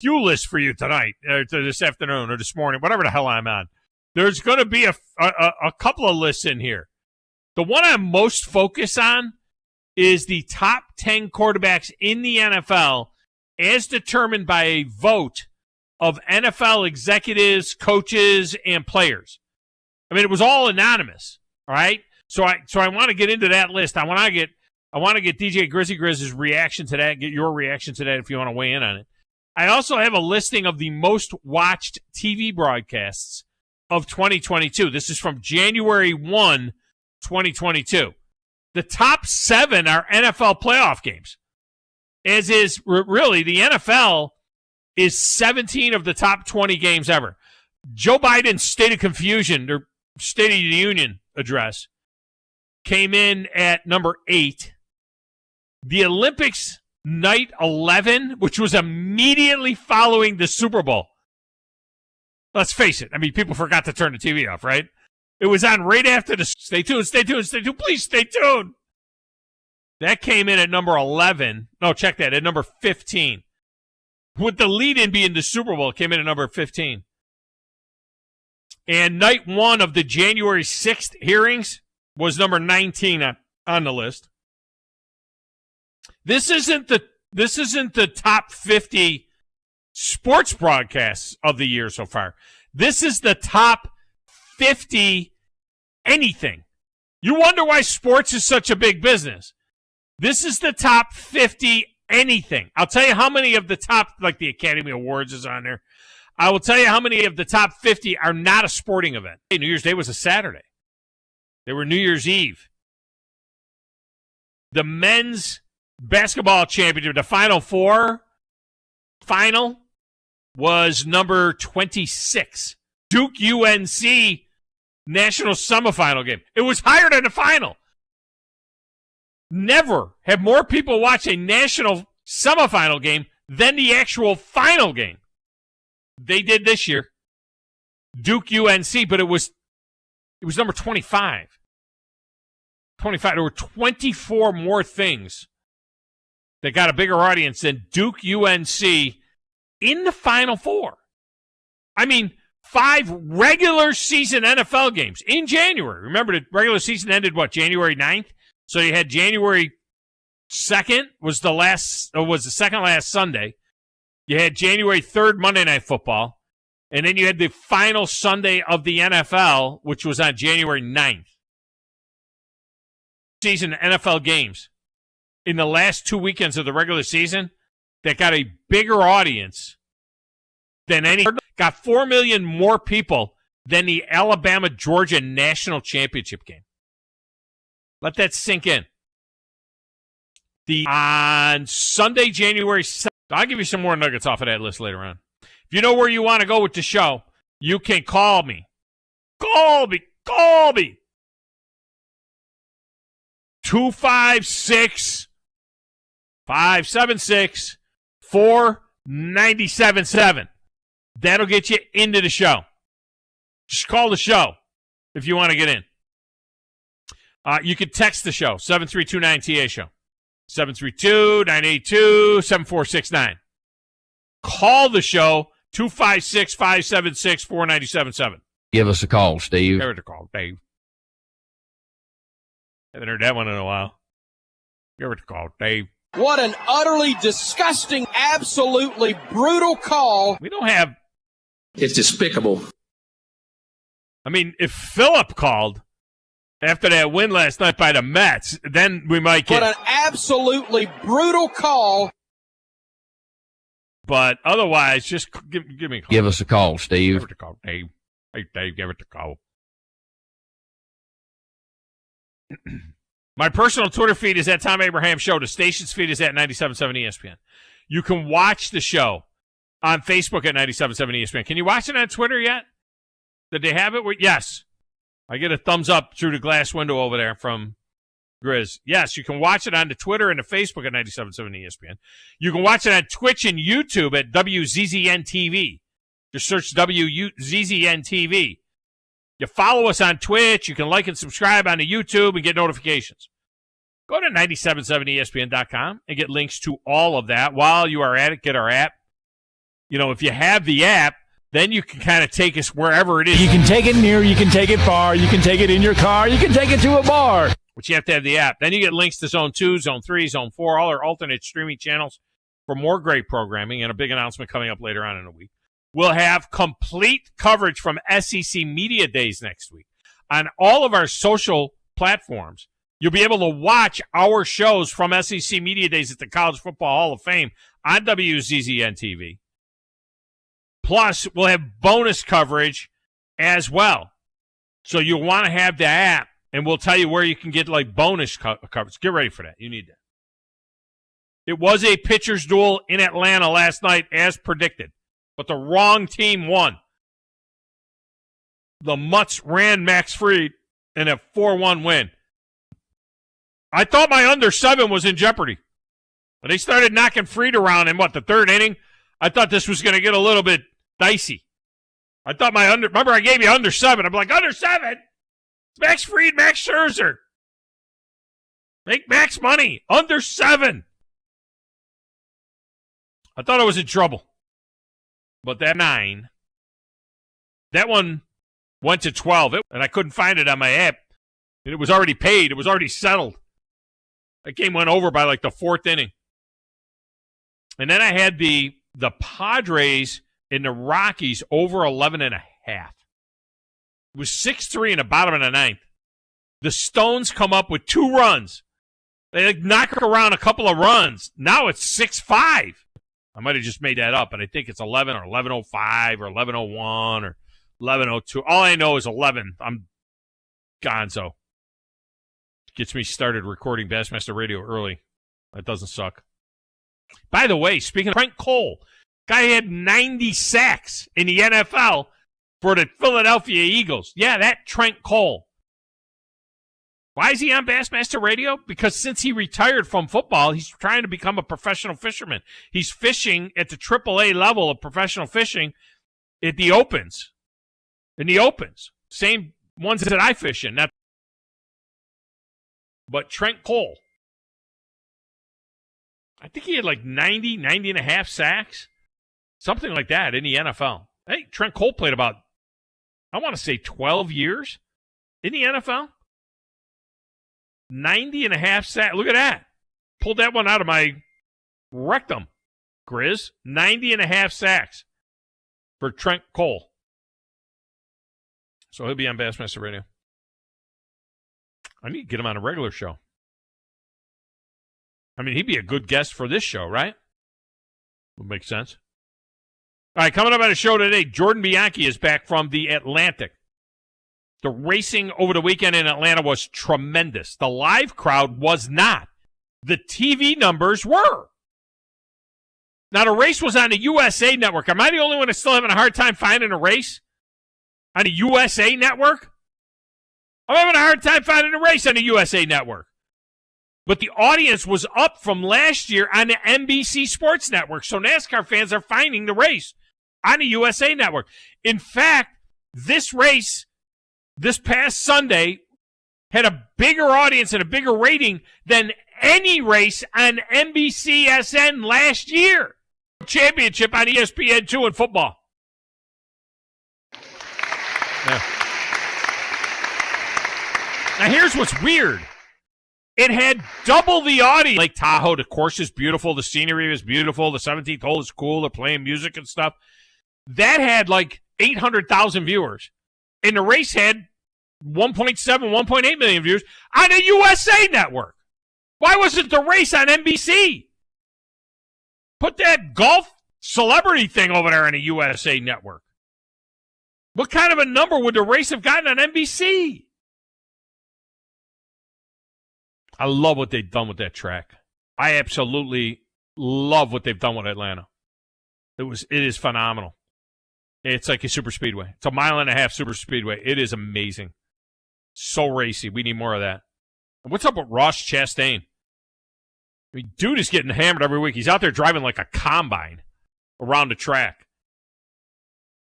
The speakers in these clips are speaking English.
few lists for you tonight, or this afternoon, or this morning, whatever the hell I'm on. There's going to be a couple of lists in here. The one I'm most focused on is the top 10 quarterbacks in the NFL as determined by a vote of NFL executives, coaches, and players. I mean, it was all anonymous, all right? So I want to get into that list. I want to get DJ Grizzy Grizz's reaction to that, get your reaction to that if you want to weigh in on it. I also have a listing of the most watched TV broadcasts of 2022. This is from January 1, 2022. The top 7 are NFL playoff games, as is really the NFL is 17 of the top 20 games ever. Joe Biden's State of Confusion, or State of the Union address, came in at number 8. The Olympics night 11, which was immediately following the Super Bowl. Let's face it. I mean, people forgot to turn the TV off, right? It was on right after the... Stay tuned. Please stay tuned. That came in at number 11. No, check that. At number 15. With the lead-in being the Super Bowl, it came in at number 15. And night 1 of the January 6th hearings was number 19 on the list. This isn't the top 50 sports broadcasts of the year so far. This is the top 50 anything. You wonder why sports is such a big business. This is the top 50 anything. I'll tell you how many of the top, like the Academy Awards is on there. I will tell you how many of the top 50 are not a sporting event. New Year's Day was a Saturday. They were New Year's Eve. The men's basketball championship, the Final Four final, was number 26. Duke UNC national semifinal game. It was higher than the final. Never have more people watched a national semifinal game than the actual final game. They did this year. Duke UNC, but it was number 25. 25. There were 24 more things that got a bigger audience than Duke UNC in the Final Four. I mean, 5 regular season NFL games in January. Remember, the regular season ended, January 9th? So you had January 2nd was the second last Sunday. You had January 3rd, Monday Night Football. And then you had the final Sunday of the NFL, which was on January 9th. Season NFL games in the last 2 weekends of the regular season that got a bigger audience than any. Got 4 million more people than the Alabama-Georgia national championship game. Let that sink in. On Sunday, January 7th, I'll give you some more nuggets off of that list later on. If you know where you want to go with the show, you can call me. Call me. 256-576-4977. That'll get you into the show. Just call the show if you want to get in. You can text the show, 732-9TA-SHOW, 732-982-7469. Call the show, 256-576-4977. Give us a call, Steve. Give us a call, Dave. Haven't heard that one in a while. Give us a call, Dave. What an utterly disgusting, absolutely brutal call. We don't have... It's despicable. I mean, if Phillip called after that win last night by the Mets, then we might get... What an absolutely brutal call. But otherwise, just give me a call. Give us a call, Steve. Give it a call, Dave. Hey, Dave, give it a call. My personal Twitter feed is at Thom Abraham Show. The station's feed is at 97.7 ESPN. You can watch the show on Facebook at 97.7 ESPN. Can you watch it on Twitter yet? Did they have it? Yes. I get a thumbs up through the glass window over there from Grizz. Yes, you can watch it on the Twitter and the Facebook at 97.7 ESPN. You can watch it on Twitch and YouTube at WZZN TV. Just search WZZN TV. You follow us on Twitch. You can like and subscribe on the YouTube and get notifications. Go to 97.7ESPN.com and get links to all of that. While you are at it, get our app. if you have the app, then you can kind of take us wherever it is. You can take it near, you can take it far, you can take it in your car, you can take it to a bar. But you have to have the app. Then you get links to Zone 2, Zone 3, Zone 4, all our alternate streaming channels for more great programming, and a big announcement coming up later on in the week. We'll have complete coverage from SEC Media Days next week. On all of our social platforms, you'll be able to watch our shows from SEC Media Days at the College Football Hall of Fame on WZZN TV. Plus, we'll have bonus coverage as well. So you'll want to have the app. And we'll tell you where you can get, like, bonus coverage. Get ready for that. You need that. It was a pitcher's duel in Atlanta last night, as predicted. But the wrong team won. The Mutts ran Max Fried in a 4-1 win. I thought my under 7 was in jeopardy. When they started knocking Fried around in, the third inning, I thought this was going to get a little bit dicey. I thought remember I gave you under 7. I'm like, under 7? Max Fried, Max Scherzer. Make Max money. Under 7. I thought I was in trouble. But that 9, that one went to 12, and I couldn't find it on my app. And it was already paid. It was already settled. That game went over by like the 4th inning. And then I had the Padres and the Rockies over 11.5. It was 6-3 in the bottom of the 9th. The Stones come up with 2 runs. They knock around a couple of runs. Now it's 6-5. I might have just made that up, but I think it's 11 or 11:05 or 11:01 or 11:02. All I know is 11. I'm gonzo. Gets me started recording Bassmaster Radio early. That doesn't suck. By the way, speaking of Trent Cole, guy had 90 sacks in the NFL for the Philadelphia Eagles. Yeah, that Trent Cole. Why is he on Bassmaster Radio? Because since he retired from football, he's trying to become a professional fisherman. He's fishing at the AAA level of professional fishing at the Opens. In the Opens. Same ones that I fish in. But Trent Cole, I think he had like 90 and a half sacks. Something like that in the NFL. Hey, Trent Cole played about, I want to say 12 years in the NFL. 90 and a half sacks. Look at that. Pulled that one out of my rectum, Grizz. 90 and a half sacks for Trent Cole. So he'll be on Bassmaster Radio. I need to get him on a regular show. I mean, he'd be a good guest for this show, right? Would make sense. All right, coming up on the show today, Jordan Bianchi is back from the Atlantic. The racing over the weekend in Atlanta was tremendous. The live crowd was not. The TV numbers were. Now, the race was on the USA Network. Am I the only one that's still having a hard time finding a race on the USA Network? I'm having a hard time finding a race on the USA Network. But the audience was up from last year on the NBC Sports Network. So NASCAR fans are finding the race on the USA Network. In fact, this race this past Sunday had a bigger audience and a bigger rating than any race on NBCSN last year. Championship on ESPN2 in football. Now, here's what's weird. It had double the audience. Lake Tahoe, the course is beautiful. The scenery is beautiful. The 17th hole is cool. They're playing music and stuff. That had like 800,000 viewers. And the race had 1.7, 1.8 million viewers on the USA Network. Why wasn't the race on NBC? Put that golf celebrity thing over there on the USA Network. What kind of a number would the race have gotten on NBC? I love what they've done with that track. I absolutely love what they've done with Atlanta. It is phenomenal. It's like a super speedway. It's a 1.5 mile super speedway. It is amazing. So racy. We need more of that. And what's up with Ross Chastain? I mean, dude is getting hammered every week. He's out there driving like a combine around the track.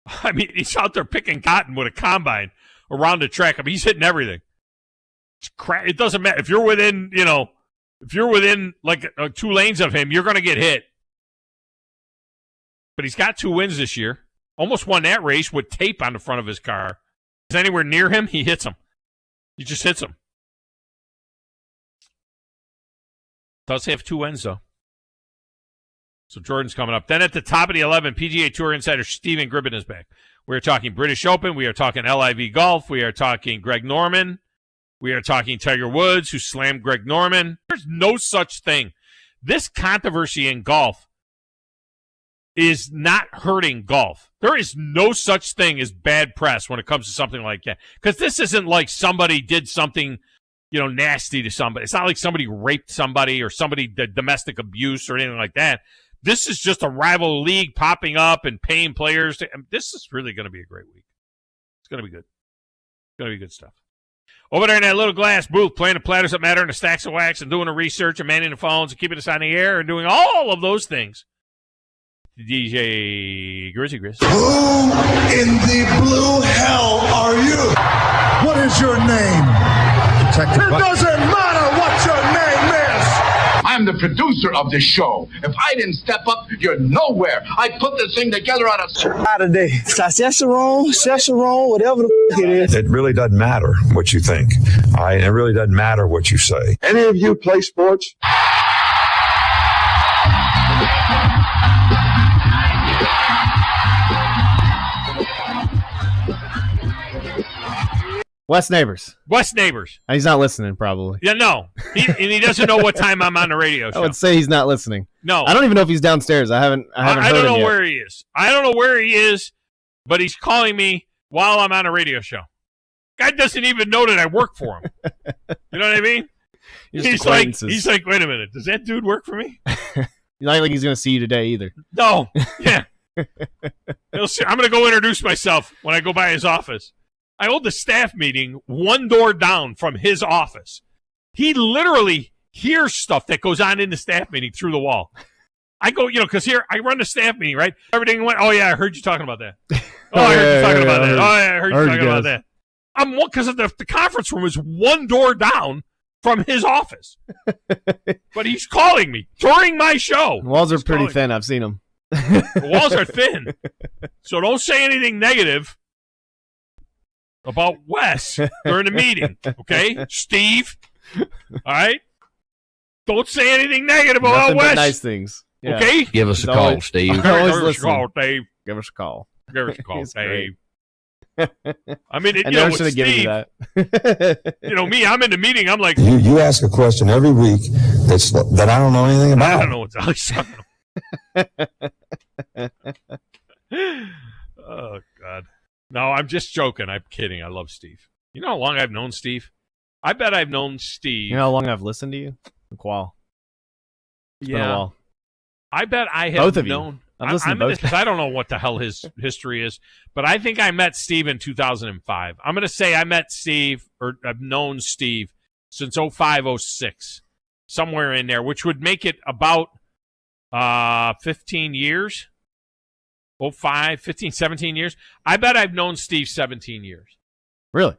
I mean, he's out there picking cotton with a combine around the track. I mean, he's hitting everything. It doesn't matter. If you're within, like 2 lanes of him, you're going to get hit. but he's got 2 wins this year. Almost won that race with tape on the front of his car. Is anywhere near him, he hits him. He just hits him. Does have 2 wins, though. So Jordan's coming up. Then at the top of the 11, PGA Tour insider Stephen Gribben is back. We're talking British Open. We are talking LIV Golf. We are talking Greg Norman. We are talking Tiger Woods, who slammed Greg Norman. There's no such thing. This controversy in golf is not hurting golf. There is no such thing as bad press when it comes to something like that. Because this isn't like somebody did something, nasty to somebody. It's not like somebody raped somebody or somebody did domestic abuse or anything like that. This is just a rival league popping up and paying players. This is really going to be a great week. It's going to be good. It's going to be good stuff. Over there in that little glass booth, playing the platters that matter and the stacks of wax and doing the research and manning the phones and keeping us on the air and doing all of those things. DJ Grizzy Grizz. Who in the blue hell are you? What is your name? It doesn't matter what your name is. I'm the producer of this show. If I didn't step up, you're nowhere. I put this thing together out of today. Testosterone, whatever the it is. It really doesn't matter what you think. It really doesn't matter what you say. Any of you play sports? Wes Neighbors. He's not listening, probably. Yeah, no. He doesn't know what time I'm on the radio show. I would say he's not listening. No. I don't even know if he's downstairs. I don't know where he is. I don't know where he is, but he's calling me while I'm on a radio show. Guy doesn't even know that I work for him. You know what I mean? He's like, wait a minute. Does that dude work for me? Not like he's going to see you today either. No. Yeah. I'm going to go introduce myself when I go by his office. I hold the staff meeting one door down from his office. He literally hears stuff that goes on in the staff meeting through the wall. I go, because here I run the staff meeting, right? Everything went, oh, yeah, I heard you talking about that. Oh, I heard you talking about that. Oh, yeah, I heard you talking about that. Because the conference room is one door down from his office. But he's calling me during my show. The walls are pretty thin. I've seen them. The walls are thin. So don't say anything negative about Wes during the meeting, okay? Steve, all right? Don't say anything negative about Wes. Nice things. Yeah. Okay? Give us a call, Steve. Give us a call, Dave. Give us a call. Give us a call, Dave. I mean, I never should have given you that. Me, I'm in the meeting. I'm like, you ask a question every week that I don't know anything about. I don't know what's Oh, God. No, I'm just joking. I'm kidding. I love Steve. You know how long I've known Steve? I bet I've known Steve. You know how long I've listened to you? A while. It's been a while. I bet I have both of known. You. I've listened to both. Because I don't know what the hell his history is, but I think I met Steve in 2005. I'm going to say I met Steve, or I've known Steve since 05, 06, somewhere in there, which would make it about 15 years. 05, 15, 17 years. I bet I've known Steve 17 years. Really?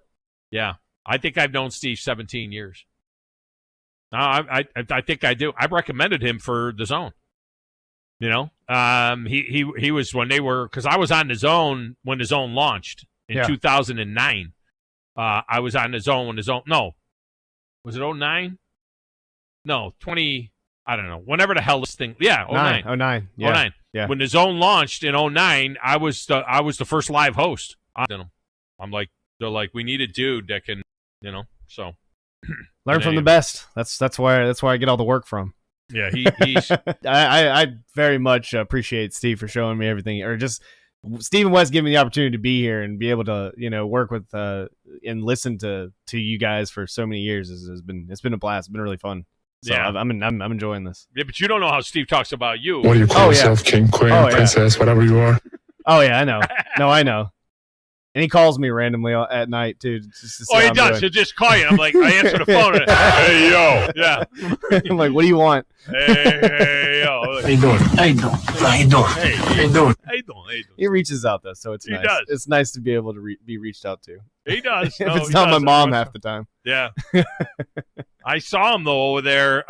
Yeah. I think I've known Steve 17 years. No, I think I do. I've recommended him for The Zone. He was when they were, because I was on The Zone when The Zone launched in 2009. I was on The Zone when The Zone, no. Was it 09? No, 20, I don't know. Whenever the hell this thing, 09. 09. Yeah. 09. Yeah. When The Zone launched in 09, I was the first live host. I'm like, they're like, we need a dude that can, so learn from the best. That's where I get all the work from. Yeah, he's. I very much appreciate Steve for showing me everything, or just Steve and Wes giving me the opportunity to be here and be able to work with and listen to you guys for so many years. It's been a blast. It's been really fun. So yeah, I'm enjoying this. Yeah, but you don't know how Steve talks about you. What do you call yourself, King, Queen, Princess, whatever you are? Oh yeah, I know. No, I know. And he calls me randomly at night too. Just to see he does. He'll just call you. I'm like, I answer the phone. And, hey yo, yeah. I'm like, what do you want? Hey yo. How you doing? How you doing? How you doing? Hey, how you doing? How you doing? How you doing? He reaches out though, so it's nice. Does. It's nice to be able to be reached out to. He does. If it's not my mom half the time. Yeah. I saw him though over there.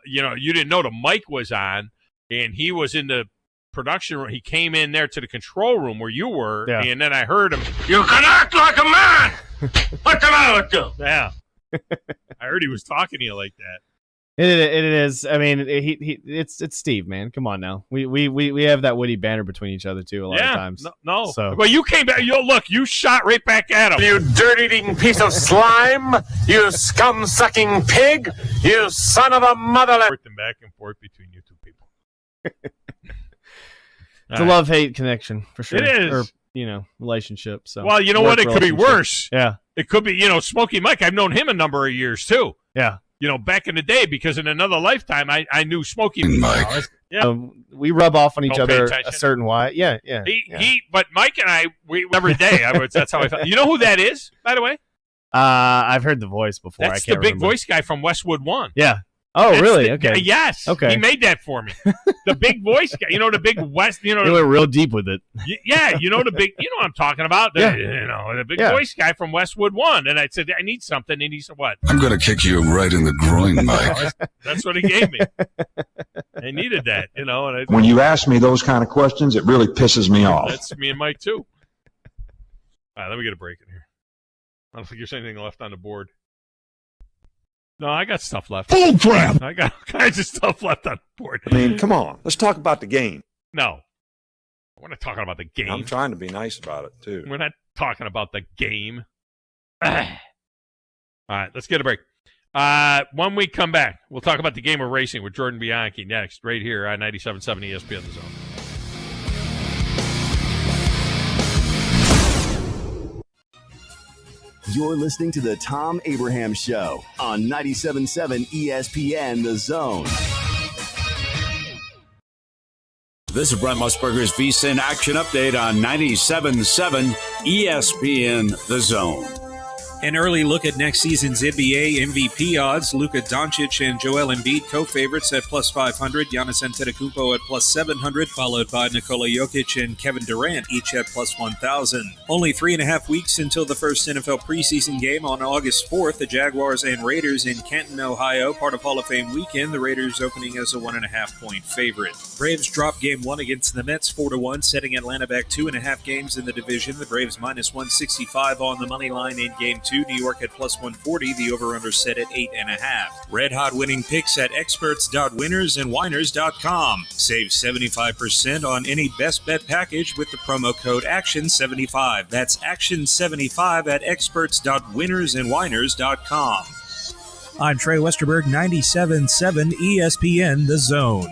You didn't know the mic was on, and he was in the production room. He came in there to the control room where you were, Yeah. and then I heard him. You can act like a man! What's the matter with you? Yeah. I heard he was talking to you like that. It is. I mean, it's Steve, man. Come on now. We have that witty banter between each other too a lot of times. No. So. But you came back. Look, you shot right back at him. You dirt-eating piece of slime! You scum-sucking pig! You son of a motherland! Back and forth between you two people. It's a love-hate connection for sure. It is. Or, relationship. So. Well, you know what? It could be worse. Yeah. It could be, Smokey Mike. I've known him a number of years too. Yeah. Back in the day, because in another lifetime, I knew Smokey Mike. Yeah. We rub off on each Don't pay other attention. a certain way. Yeah. But Mike and I, every day, that's how I felt. You know who that is, by the way? I've heard the voice before. That's I can't the big remember. voice guy from Westwood One. Yeah. Oh, really? Okay. Yes. Okay. He made that for me. The big voice guy. The big West. He went real deep with it. Yeah. The big. You know what I'm talking about. The big voice guy from Westwood One. And I said, I need something. And he said, what? I'm going to kick you right in the groin, Mike. That's what he gave me. I needed that, And When you ask me those kind of questions, it really pisses me off. That's me and Mike too. All right, let me get a break in here. I don't think there's anything left on the board. No, I got stuff left. Bull crap! I got all kinds of stuff left on the board. I mean, come on. Let's talk about the game. No. We're not talking about the game. I'm trying to be nice about it, too. We're not talking about the game. All right, let's get a break. When we come back, we'll talk about the game of racing with Jordan Bianchi next, right here on 97.7 ESPN The Zone. You're listening to the Thom Abraham Show on 97.7 ESPN The Zone. This is Brent Musburger's VSiN Action Update on 97.7 ESPN The Zone. An early look at next season's NBA MVP odds. Luka Doncic and Joel Embiid co-favorites at plus 500. Giannis Antetokounmpo at plus 700, followed by Nikola Jokic and Kevin Durant, each at plus 1,000. Only 3.5 weeks until the first NFL preseason game on August 4th. The Jaguars and Raiders in Canton, Ohio, part of Hall of Fame weekend. The Raiders opening as a 1.5-point favorite. Braves dropped Game 1 against the Mets 4-1, setting Atlanta back 2.5 games in the division. The Braves minus 165 on the money line in Game 2. New York at plus 140. The over-under set at 8.5. Red-hot winning picks at experts.winnersandwhiners.com. Save 75% on any best bet package with the promo code ACTION75. That's ACTION75 at experts.winnersandwhiners.com. I'm Trey Westerberg, 97.7 ESPN The Zone.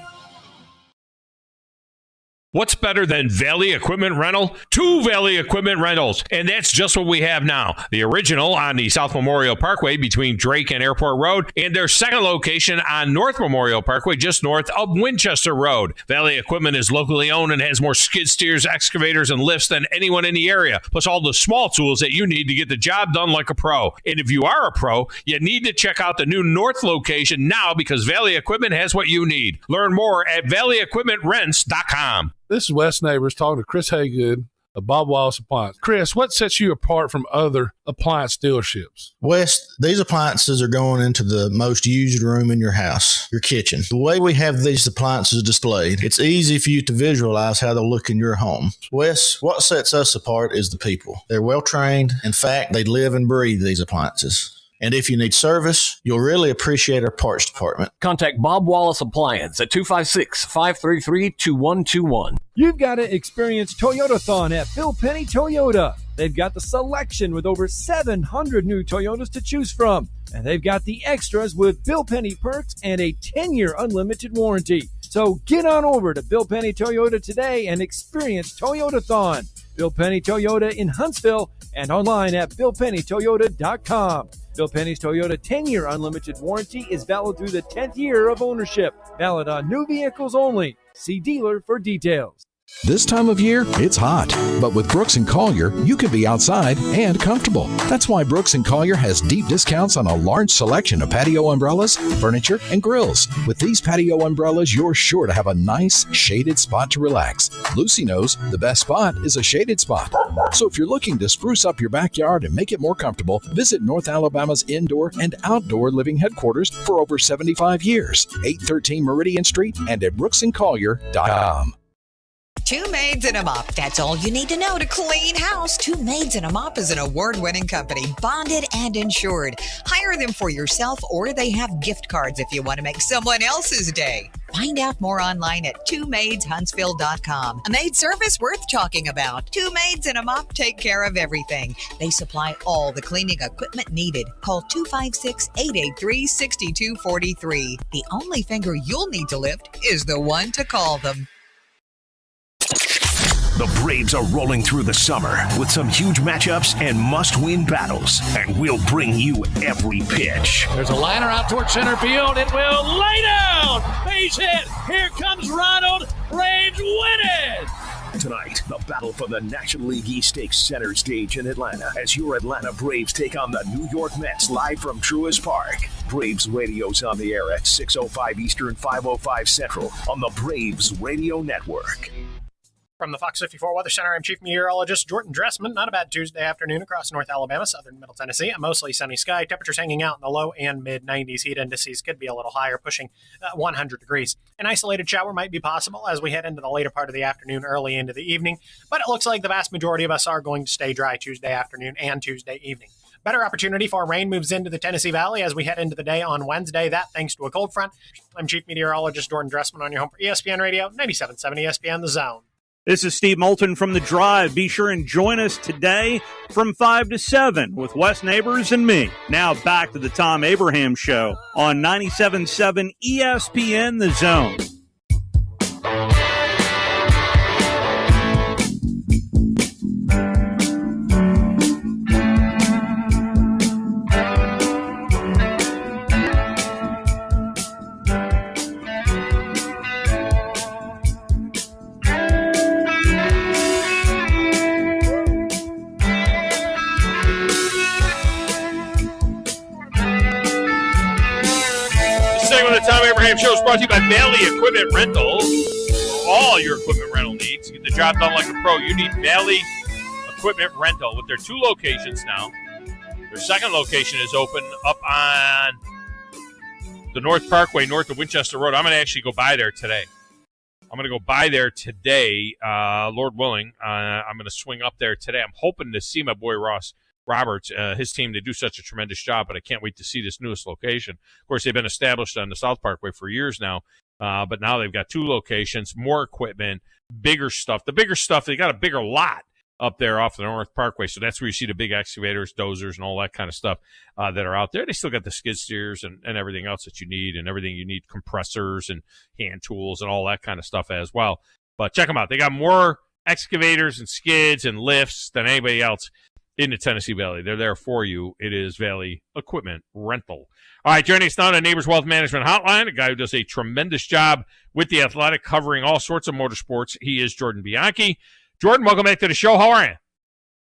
What's better than Valley Equipment Rental? 2 Valley Equipment Rentals, and that's just what we have now. The original on the South Memorial Parkway between Drake and Airport Road, and their second location on North Memorial Parkway just north of Winchester Road. Valley Equipment is locally owned and has more skid steers, excavators, and lifts than anyone in the area, plus all the small tools that you need to get the job done like a pro. And if you are a pro, you need to check out the new North location now because Valley Equipment has what you need. Learn more at valleyequipmentrents.com. This is Wes Neighbors talking to Chris Haygood of Bob Wallace Appliance. Chris, what sets you apart from other appliance dealerships? Wes, these appliances are going into the most used room in your house, your kitchen. The way we have these appliances displayed, it's easy for you to visualize how they'll look in your home. Wes, what sets us apart is the people. They're well trained. In fact, they live and breathe these appliances. And if you need service, you'll really appreciate our parts department. Contact Bob Wallace Appliance at 256-533-2121. You've got to experience Toyotathon at Bill Penny Toyota. They've got the selection with over 700 new Toyotas to choose from. And they've got the extras with Bill Penny perks and a 10-year unlimited warranty. So get on over to Bill Penny Toyota today and experience Toyotathon. Bill Penny Toyota in Huntsville and online at BillPennyToyota.com. Bill Penny's Toyota 10-year unlimited warranty is valid through the 10th year of ownership. Valid on new vehicles only. See dealer for details. This time of year, it's hot. But with Brooks & Collier, you can be outside and comfortable. That's why Brooks & Collier has deep discounts on a large selection of patio umbrellas, furniture, and grills. With these patio umbrellas, you're sure to have a nice, shaded spot to relax. Lucy knows the best spot is a shaded spot. So if you're looking to spruce up your backyard and make it more comfortable, visit North Alabama's indoor and outdoor living headquarters for over 75 years. 813 Meridian Street and at brooksandcollier.com. Two Maids and a Mop. That's all you need to know to clean house. Two Maids and a Mop is an award-winning company, bonded and insured. Hire them for yourself, or they have gift cards if you want to make someone else's day. Find out more online at twomaidshuntsville.com. A maid service worth talking about. Two Maids and a Mop take care of everything. They supply all the cleaning equipment needed. Call 256-883-6243. The only finger you'll need to lift is the one to call them. The Braves are rolling through the summer with some huge matchups and must-win battles, and we'll bring you every pitch. There's a liner out towards center field. It will lay down. Base hit. Here comes Ronald. Braves win it. Tonight, the battle for the National League East Stakes center stage in Atlanta as your Atlanta Braves take on the New York Mets live from Truist Park. Braves radio's on the air at 6:05 Eastern, 5:05 Central on the Braves Radio Network. From the Fox 54 Weather Center, I'm Chief Meteorologist Jordan Dressman. Not a bad Tuesday afternoon across North Alabama, southern Middle Tennessee. A mostly sunny sky. Temperatures hanging out in the low and mid-90s. Heat indices could be a little higher, pushing 100 degrees. An isolated shower might be possible as we head into the later part of the afternoon, early into the evening. But it looks like the vast majority of us are going to stay dry Tuesday afternoon and Tuesday evening. Better opportunity for rain moves into the Tennessee Valley as we head into the day on Wednesday. That thanks to a cold front. I'm Chief Meteorologist Jordan Dressman on your home for ESPN Radio, 97.7 ESPN The Zone. This is Steve Moulton from The Drive. Be sure and join us today from 5 to 7 with Wes Neighbors and me. Now back to the Thom Abraham Show on 97.7 ESPN The Zone. Thom Abraham Show is brought to you by Valley Equipment Rental. For all your equipment rental needs, to get the job done like a pro, you need Valley Equipment Rental with their 2 locations now. Their second location is open up on the North Parkway, north of Winchester Road. I'm going to actually go by there today. Lord willing. I'm going to swing up there today. I'm hoping to see my boy Ross Roberts, his team. They do such a tremendous job, but I can't wait to see this newest location. Of course, they've been established on the South Parkway for years now, but now they've got 2 locations, more equipment, bigger stuff. The bigger stuff, they got a bigger lot up there off the North Parkway, so that's where you see the big excavators, dozers, and all that kind of stuff that are out there. They still got the skid steers and everything else that you need, and everything you need, compressors and hand tools and all that kind of stuff as well. But check them out. They got more excavators and skids and lifts than anybody else in the Tennessee Valley. They're there for you. It is Valley Equipment Rental. All right, joining us now on the Neighbors Wealth Management Hotline, a guy who does a tremendous job with the Athletic, covering all sorts of motorsports. He is Jordan Bianchi. Jordan, welcome back to the show. How are you?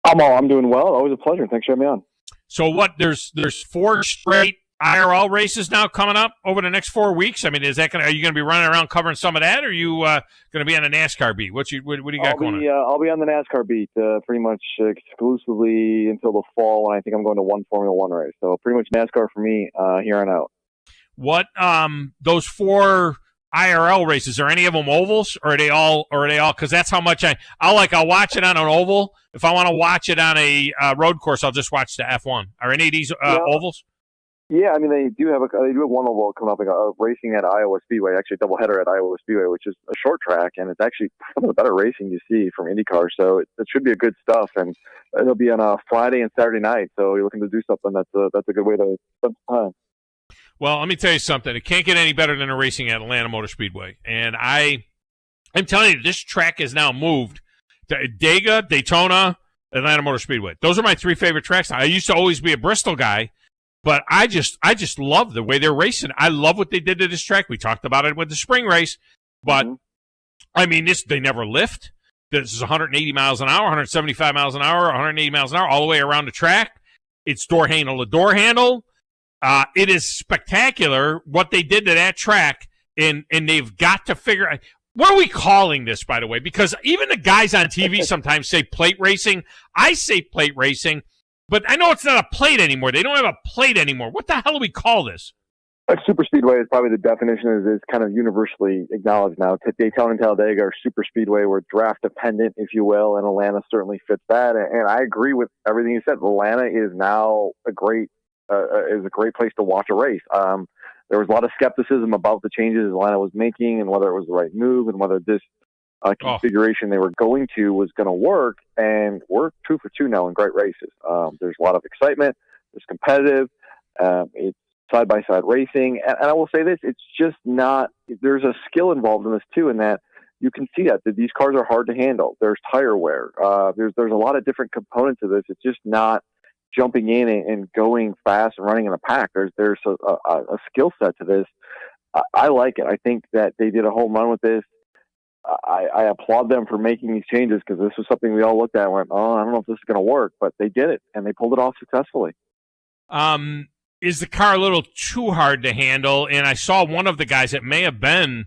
I'm doing well. Always a pleasure. Thanks for having me on. So what? There's 4 straight IRL races now coming up over the next 4 weeks. I mean, are you going to be running around covering some of that, or are you going to be on the NASCAR beat? What do you got going on? I'll be on the NASCAR beat pretty much exclusively until the fall, and I think I'm going to one Formula One race. So pretty much NASCAR for me here on out. What those 4 IRL races, are any of them ovals, or are they all? Because that's how much I'll watch it on an oval. If I want to watch it on a road course, I'll just watch the F1. Are any of these ovals? Yeah, I mean they do have one oval coming up, like racing at Iowa Speedway, actually a doubleheader at Iowa Speedway, which is a short track, and it's actually some of the better racing you see from IndyCar. So it should be a good stuff, and it'll be on a Friday and Saturday night. So you're looking to do something that's a good way to spend some time. Well, let me tell you something. It can't get any better than a racing at Atlanta Motor Speedway, and I'm telling you, this track is now moved to Daytona, Atlanta Motor Speedway. Those are my 3 favorite tracks. I used to always be a Bristol guy. But I just love the way they're racing. I love what they did to this track. We talked about it with the spring race. But, I mean, they never lift. This is 180 miles an hour, 175 miles an hour, 180 miles an hour, all the way around the track. It's door handle to door handle. It is spectacular what they did to that track, and they've got to figure out. What are we calling this, by the way? Because even the guys on TV sometimes say plate racing. I say plate racing. But I know it's not a plate anymore. They don't have a plate anymore. What the hell do we call this? A super speedway is probably the definition is kind of universally acknowledged now. Daytona and Talladega are super speedway. We're draft dependent, if you will, and Atlanta certainly fits that. And I agree with everything you said. Atlanta is now a great place to watch a race. There was a lot of skepticism about the changes Atlanta was making and whether it was the right move and whether this configuration they were going to was going to work. And we're 2 for 2 now in great races. There's a lot of excitement. It's competitive. It's side-by-side racing. And I will say this, it's just not, there's a skill involved in this too, in that you can see that these cars are hard to handle. There's tire wear. There's a lot of different components of this. It's just not jumping in and going fast and running in a pack. There's a skill set to this. I like it. I think that they did a home run with this. I applaud them for making these changes because this was something we all looked at and went, oh, I don't know if this is going to work, but they did it and they pulled it off successfully. Is the car a little too hard to handle? And I saw one of the guys, it may have been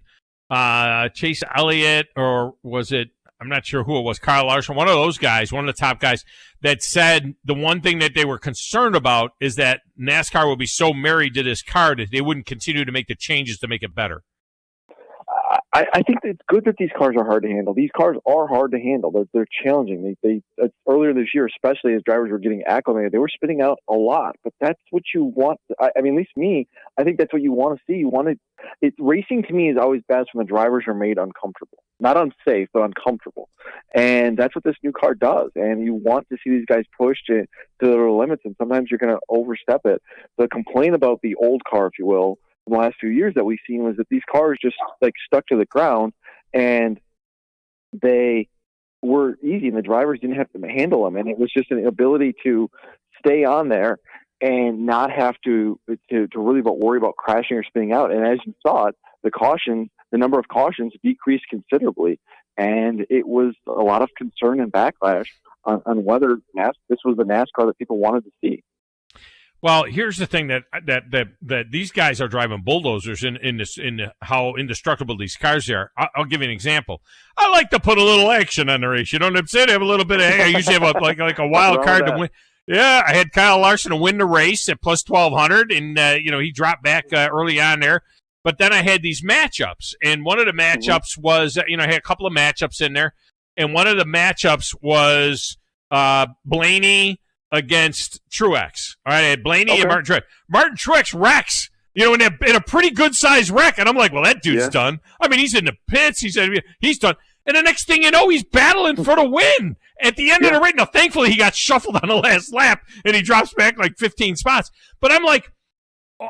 Chase Elliott, or was it, I'm not sure who it was, Kyle Larson, one of those guys, one of the top guys, that said the one thing that they were concerned about is that NASCAR would be so married to this car that they wouldn't continue to make the changes to make it better. I think it's good that these cars are hard to handle. These cars are hard to handle. They're challenging. They earlier this year, especially as drivers were getting acclimated, they were spitting out a lot. But that's what you want. I mean, at least me, I think that's what you want to see. Racing to me is always best when the drivers are made uncomfortable, not unsafe, but uncomfortable. And that's what this new car does. And you want to see these guys pushed to their limits. And sometimes you're going to overstep it. The complaint about the old car, if you will, in the last few years that we've seen was that these cars just like stuck to the ground and they were easy and the drivers didn't have to handle them. And it was just an ability to stay on there and not have to really worry about crashing or spinning out. And as you saw it, the number of cautions decreased considerably. And it was a lot of concern and backlash on whether this was the NASCAR that people wanted to see. Well, here's the thing that these guys are driving bulldozers in how indestructible these cars are. I'll give you an example. I like to put a little action on the race. You know what I'm saying? I have a little bit of. I usually have like a wild card to win. Yeah, I had Kyle Larson to win the race at plus 1,200, and he dropped back early on there. But then I had these matchups, and one of the matchups was I had a couple of matchups in there, and one of the matchups was Blaney against Truex. All right, I had Blaney and Martin Truex. Martin Truex wrecks, in a pretty good-sized wreck. And I'm like, well, that dude's done. I mean, he's in the pits. He's done. And the next thing you know, he's battling for the win at the end of the race. Now, thankfully, he got shuffled on the last lap, and he drops back like 15 spots. But I'm like,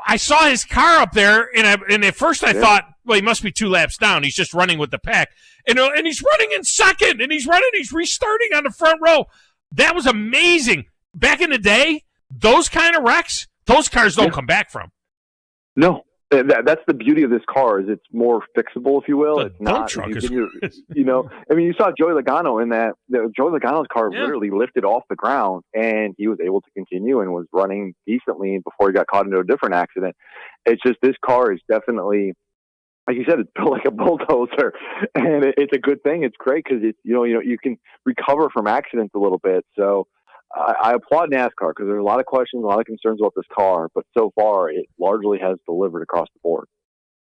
I saw his car up there, and at first I thought, well, he must be 2 laps down. He's just running with the pack. And he's running in second, and he's restarting on the front row. That was amazing. Back in the day, those kind of wrecks, those cars don't come back from. No, that's the beauty of this car is it's more fixable, if you will. It's not. Truck I mean, you saw Joey Logano in that. Joey Logano's car literally lifted off the ground, and he was able to continue and was running decently before he got caught into a different accident. It's just this car is definitely, like you said, it's built like a bulldozer, and it's a good thing. It's great because it's you can recover from accidents a little bit. So. I applaud NASCAR because there's a lot of questions, a lot of concerns about this car, but so far it largely has delivered across the board.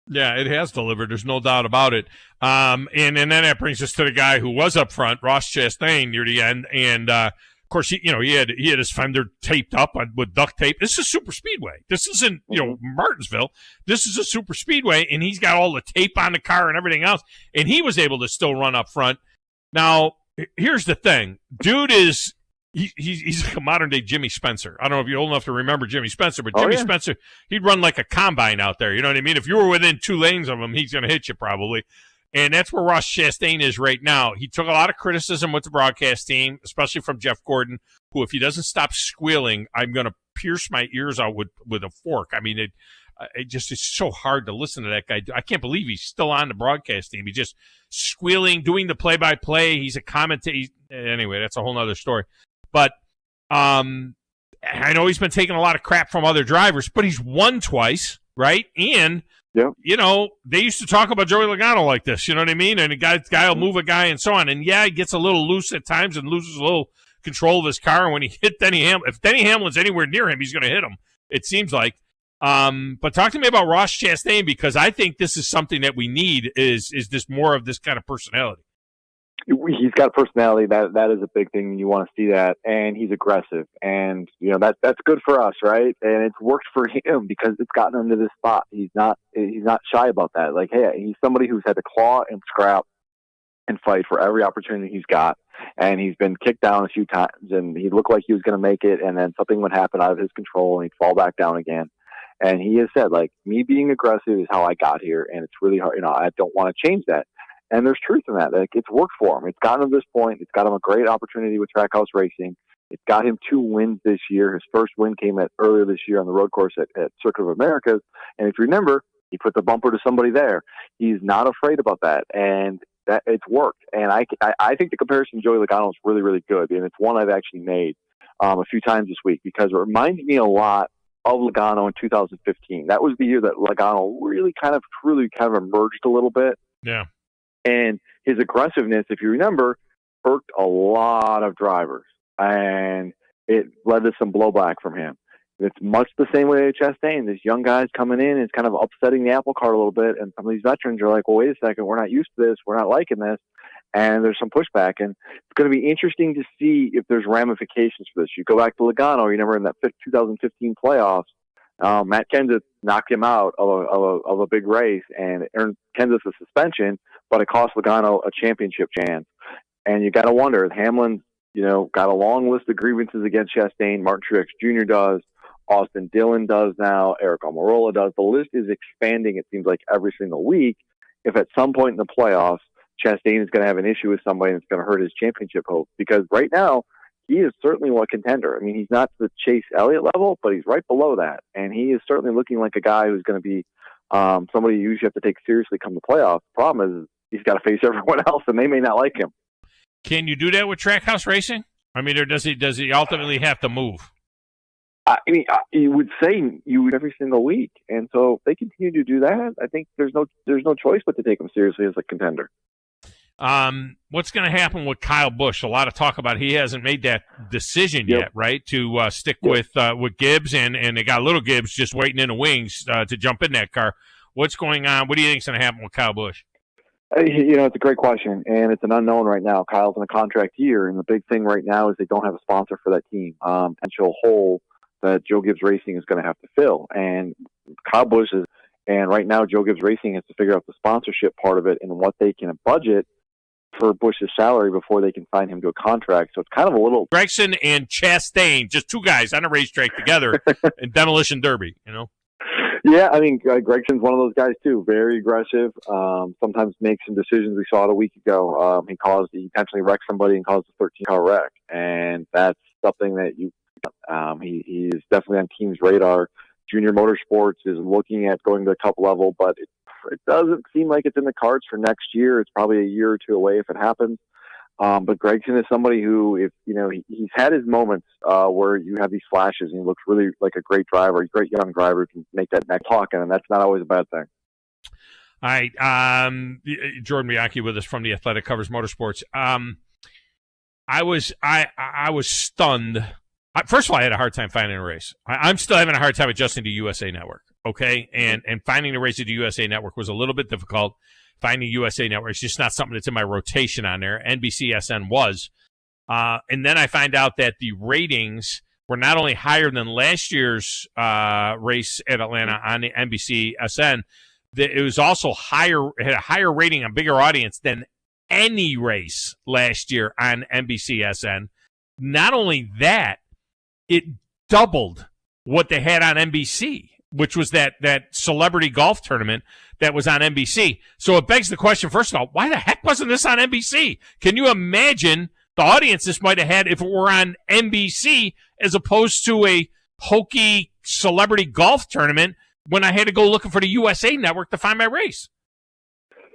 Yeah, it has delivered. There's no doubt about it. And then that brings us to the guy who was up front, Ross Chastain, near the end. And of course, he had his fender taped up with duct tape. This is super speedway. This isn't Martinsville. This is a super speedway, and he's got all the tape on the car and everything else. And he was able to still run up front. Now, here's the thing, dude is. He's like a modern-day Jimmy Spencer. I don't know if you're old enough to remember Jimmy Spencer, but Jimmy Spencer, he'd run like a combine out there. You know what I mean? If you were within 2 lanes of him, he's going to hit you probably. And that's where Ross Chastain is right now. He took a lot of criticism with the broadcast team, especially from Jeff Gordon, who, if he doesn't stop squealing, I'm going to pierce my ears out with a fork. I mean, it just is so hard to listen to that guy. I can't believe he's still on the broadcast team. He's just squealing, doing the play-by-play. He's a commentator. Anyway, that's a whole other story. But I know he's been taking a lot of crap from other drivers, but he's won twice, right? And, they used to talk about Joey Logano like this, you know what I mean? And a guy will move a guy and so on. And, he gets a little loose at times and loses a little control of his car. And when he hit if Denny Hamlin's anywhere near him, he's going to hit him, it seems like. But talk to me about Ross Chastain, because I think this is something that we need is this more of this kind of personality. He's got personality. That is a big thing. You want to see that, and he's aggressive, and that's good for us, right? And it's worked for him because it's gotten him to this spot. He's not shy about that. Like, hey, he's somebody who's had to claw and scrap and fight for every opportunity he's got, and he's been kicked down a few times, and he looked like he was going to make it, and then something would happen out of his control, and he'd fall back down again. And he has said, like, me being aggressive is how I got here, and it's really hard. I don't want to change that. And there's truth in that. Like, it's worked for him. It's gotten him to this point. It's got him a great opportunity with Trackhouse Racing. It's got him 2 wins this year. His first win came earlier this year on the road course at Circuit of Americas. And if you remember, he put the bumper to somebody there. He's not afraid about that. And that it's worked. And I think the comparison to Joey Logano is really, really good. And it's one I've actually made a few times this week because it reminds me a lot of Logano in 2015. That was the year that Logano really kind of emerged a little bit. Yeah. And his aggressiveness, if you remember, irked a lot of drivers, and it led to some blowback from him. It's much the same way at Chastain. This young guy's coming in and it's kind of upsetting the apple cart a little bit, and some of these veterans are like, well, wait a second, we're not used to this, we're not liking this, and there's some pushback. And it's going to be interesting to see if there's ramifications for this. You go back to Logano, you remember in that 2015 playoffs, Matt Kenseth knocked him out of a big race and earned Kenseth a suspension, but it cost Logano a championship chance. And you got to wonder, Hamlin's, got a long list of grievances against Chastain. Martin Truex Jr. does. Austin Dillon does now. Eric Almirola does. The list is expanding, it seems like, every single week. If at some point in the playoffs, Chastain is going to have an issue with somebody and it's going to hurt his championship hopes, because right now, he is certainly a contender. I mean, he's not the Chase Elliott level, but he's right below that. And he is certainly looking like a guy who's going to be somebody you usually have to take seriously come the playoffs. The problem is he's got to face everyone else, and they may not like him. Can you do that with Trackhouse Racing? I mean, or does he ultimately have to move? I mean, you would say you would every single week. And so if they continue to do that, I think there's no choice but to take him seriously as a contender. What's going to happen with Kyle Busch? A lot of talk about he hasn't made that decision yet, right? To stick with Gibbs, and they got little Gibbs just waiting in the wings to jump in that car. What's going on? What do you think is going to happen with Kyle Busch? It's a great question, and it's an unknown right now. Kyle's in a contract year, and the big thing right now is they don't have a sponsor for that team. Potential hole that Joe Gibbs Racing is going to have to fill, and Kyle Busch is. And right now, Joe Gibbs Racing has to figure out the sponsorship part of it and what they can budget for Busch's salary before they can sign him to a contract. So it's kind of a little... Gregson and Chastain, just two guys on a racetrack together in Demolition Derby, Yeah, I mean, Gregson's one of those guys, too. Very aggressive. Sometimes makes some decisions. We saw it a week ago. He intentionally wrecked somebody and caused a 13-car wreck. And that's something that he is definitely on team's radar. Junior Motorsports is looking at going to the Cup level, but it doesn't seem like it's in the cards for next year. It's probably a year or two away if it happens. But Gregson is somebody who, he's had his moments where you have these flashes and he looks really like a great driver, a great young driver who can make that next talking, and that's not always a bad thing. All right. Jordan Bianchi with us from The Athletic, covers motorsports. I was stunned. First of all, I had a hard time finding a race. I'm still having a hard time adjusting to USA Network, okay? And finding a race at the USA Network was a little bit difficult. Finding USA Network is just not something that's in my rotation on there. NBCSN was. And then I find out that the ratings were not only higher than last year's race at Atlanta on the NBCSN, it was also had a higher rating, a bigger audience than any race last year on NBCSN. Not only that, it doubled what they had on NBC, which was that celebrity golf tournament that was on NBC. So it begs the question, first of all, why the heck wasn't this on NBC? Can you imagine the audience this might have had if it were on NBC as opposed to a hokey celebrity golf tournament when I had to go looking for the USA Network to find my race?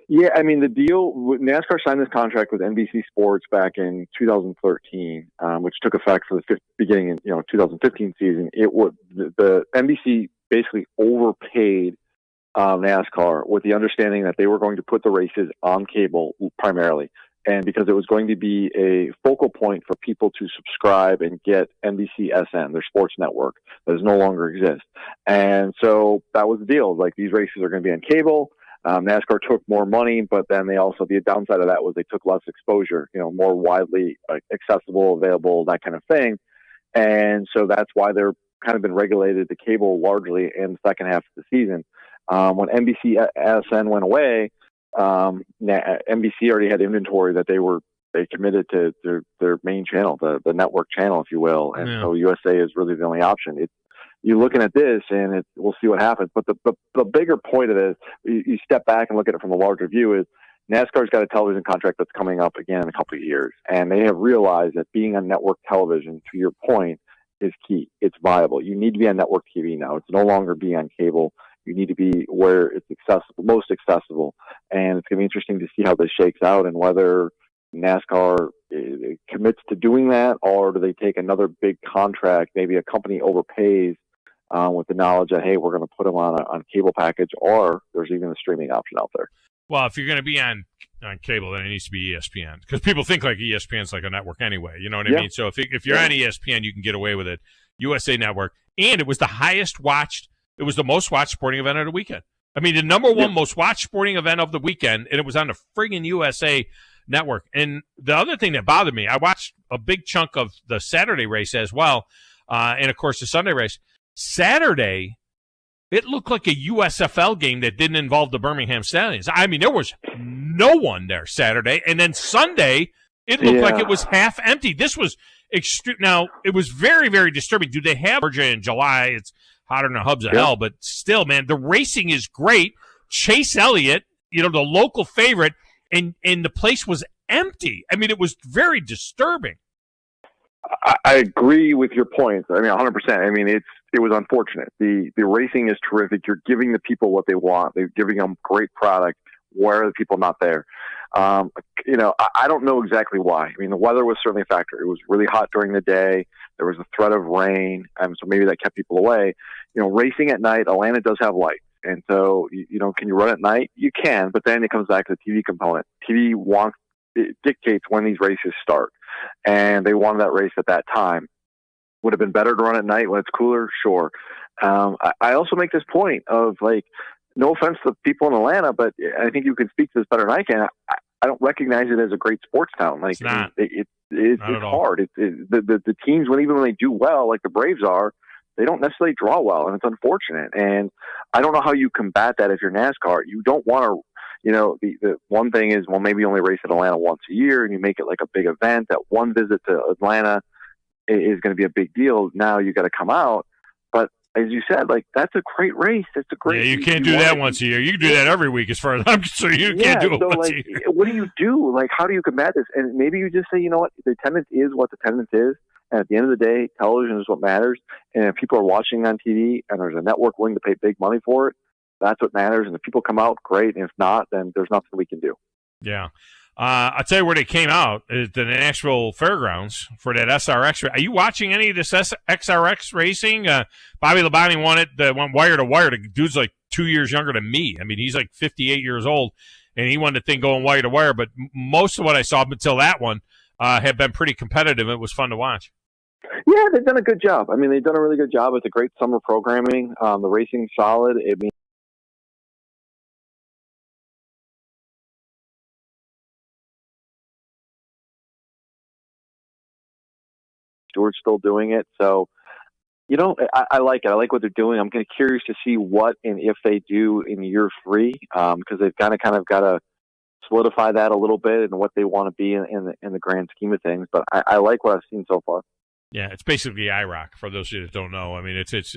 Yeah, I mean, the deal, NASCAR signed this contract with NBC Sports back in 2013, which took effect for the beginning in 2015 season. The NBC basically overpaid NASCAR with the understanding that they were going to put the races on cable primarily. and because it was going to be a focal point for people to subscribe and get NBCSN, their sports network, that does no longer exist. And so that was the deal. Like, these races are going to be on cable. NASCAR took more money, but then they also, the downside of that was they took less exposure, more widely accessible, available, that kind of thing. And so that's why they're kind of been regulated to cable largely in the second half of the season. When NBCSN went away, NBC already had inventory that they committed to their main channel, the network channel, if you will. And so USA is really the only option. You're looking at this, and we'll see what happens. But the bigger point of this, you step back and look at it from a larger view, is NASCAR's got a television contract that's coming up again in a couple of years. And they have realized that being on network television, to your point, is key. It's viable. You need to be on network TV now. It's no longer be on cable. You need to be where it's accessible, most accessible. And it's going to be interesting to see how this shakes out and whether NASCAR commits to doing that, or do they take another big contract, maybe a company overpays with the knowledge that, hey, we're going to put them on cable package, or there's even a streaming option out there. Well, if you're going to be on cable, then it needs to be ESPN, because people think like ESPN's like a network anyway. You know what I mean? So if you're on ESPN, you can get away with it. USA Network, and it was the highest watched. It was the most watched sporting event of the weekend. I mean, the number one most watched sporting event of the weekend, and it was on the friggin' USA Network. And the other thing that bothered me, I watched a big chunk of the Saturday race as well, and of course the Sunday race. Saturday, it looked like a USFL game that didn't involve the Birmingham Stallions. I mean, there was no one there Saturday. And then Sunday, it looked like it was half empty. This was extreme. Now, it was very, very disturbing. Do they have Georgia in July? It's hotter than a hubs of hell. But still, man, the racing is great. Chase Elliott, the local favorite, and the place was empty. I mean, it was very disturbing. I agree with your points. I mean, 100%. I mean, it was unfortunate. The racing is terrific. You're giving the people what they want. They're giving them great product. Why are the people not there? I don't know exactly why. I mean, the weather was certainly a factor. It was really hot during the day. There was a threat of rain, so maybe that kept people away. Racing at night, Atlanta does have lights. And so, can you run at night? You can, but then it comes back to the TV component. TV dictates when these races start. And they wanted that race at that time. Would have been better to run at night when it's cooler? Sure. I also make this point of, like, no offense to people in Atlanta, but I think you can speak to this better than I can. I don't recognize it as a great sports town. Like, it's hard. The teams, even when they do well, like the Braves are, they don't necessarily draw well, and it's unfortunate. And I don't know how you combat that if you're NASCAR. You don't want to, the one thing is, well, maybe you only race at Atlanta once a year, and you make it like a big event. That one visit to Atlanta is going to be a big deal. Now you got to come out. But as you said, like, that's a great race. It's a great. Yeah, you can't do that once a year. You can do that every week, as far as I'm concerned. You can't do it once a year. What do you do? Like, how do you combat this? And maybe you just say, you know what, the attendance is what the attendance is. And at the end of the day, television is what matters. And if people are watching on TV and there's a network willing to pay big money for it, that's what matters. And if people come out, great. And if not, then there's nothing we can do. Yeah. I'll tell you where they came out at the Nashville Fairgrounds for that SRX. Are you watching any of this XRX racing? Bobby Labonte went wire to wire. The dude's like 2 years younger than me. I mean, he's like 58 years old, and he wanted the thing going wire to wire. But most of what I saw up until that one had been pretty competitive. It was fun to watch. Yeah, they've done a good job. I mean, they've done a really good job. It's a great summer programming. The racing's solid. I mean, Stewart's still doing it. So, I like it. I like what they're doing. I'm curious to see what and if they do in year 3, because they've kind of got to solidify that a little bit and what they want to be in the grand scheme of things. But I like what I've seen so far. Yeah, it's basically IROC for those of you that don't know. I mean, it's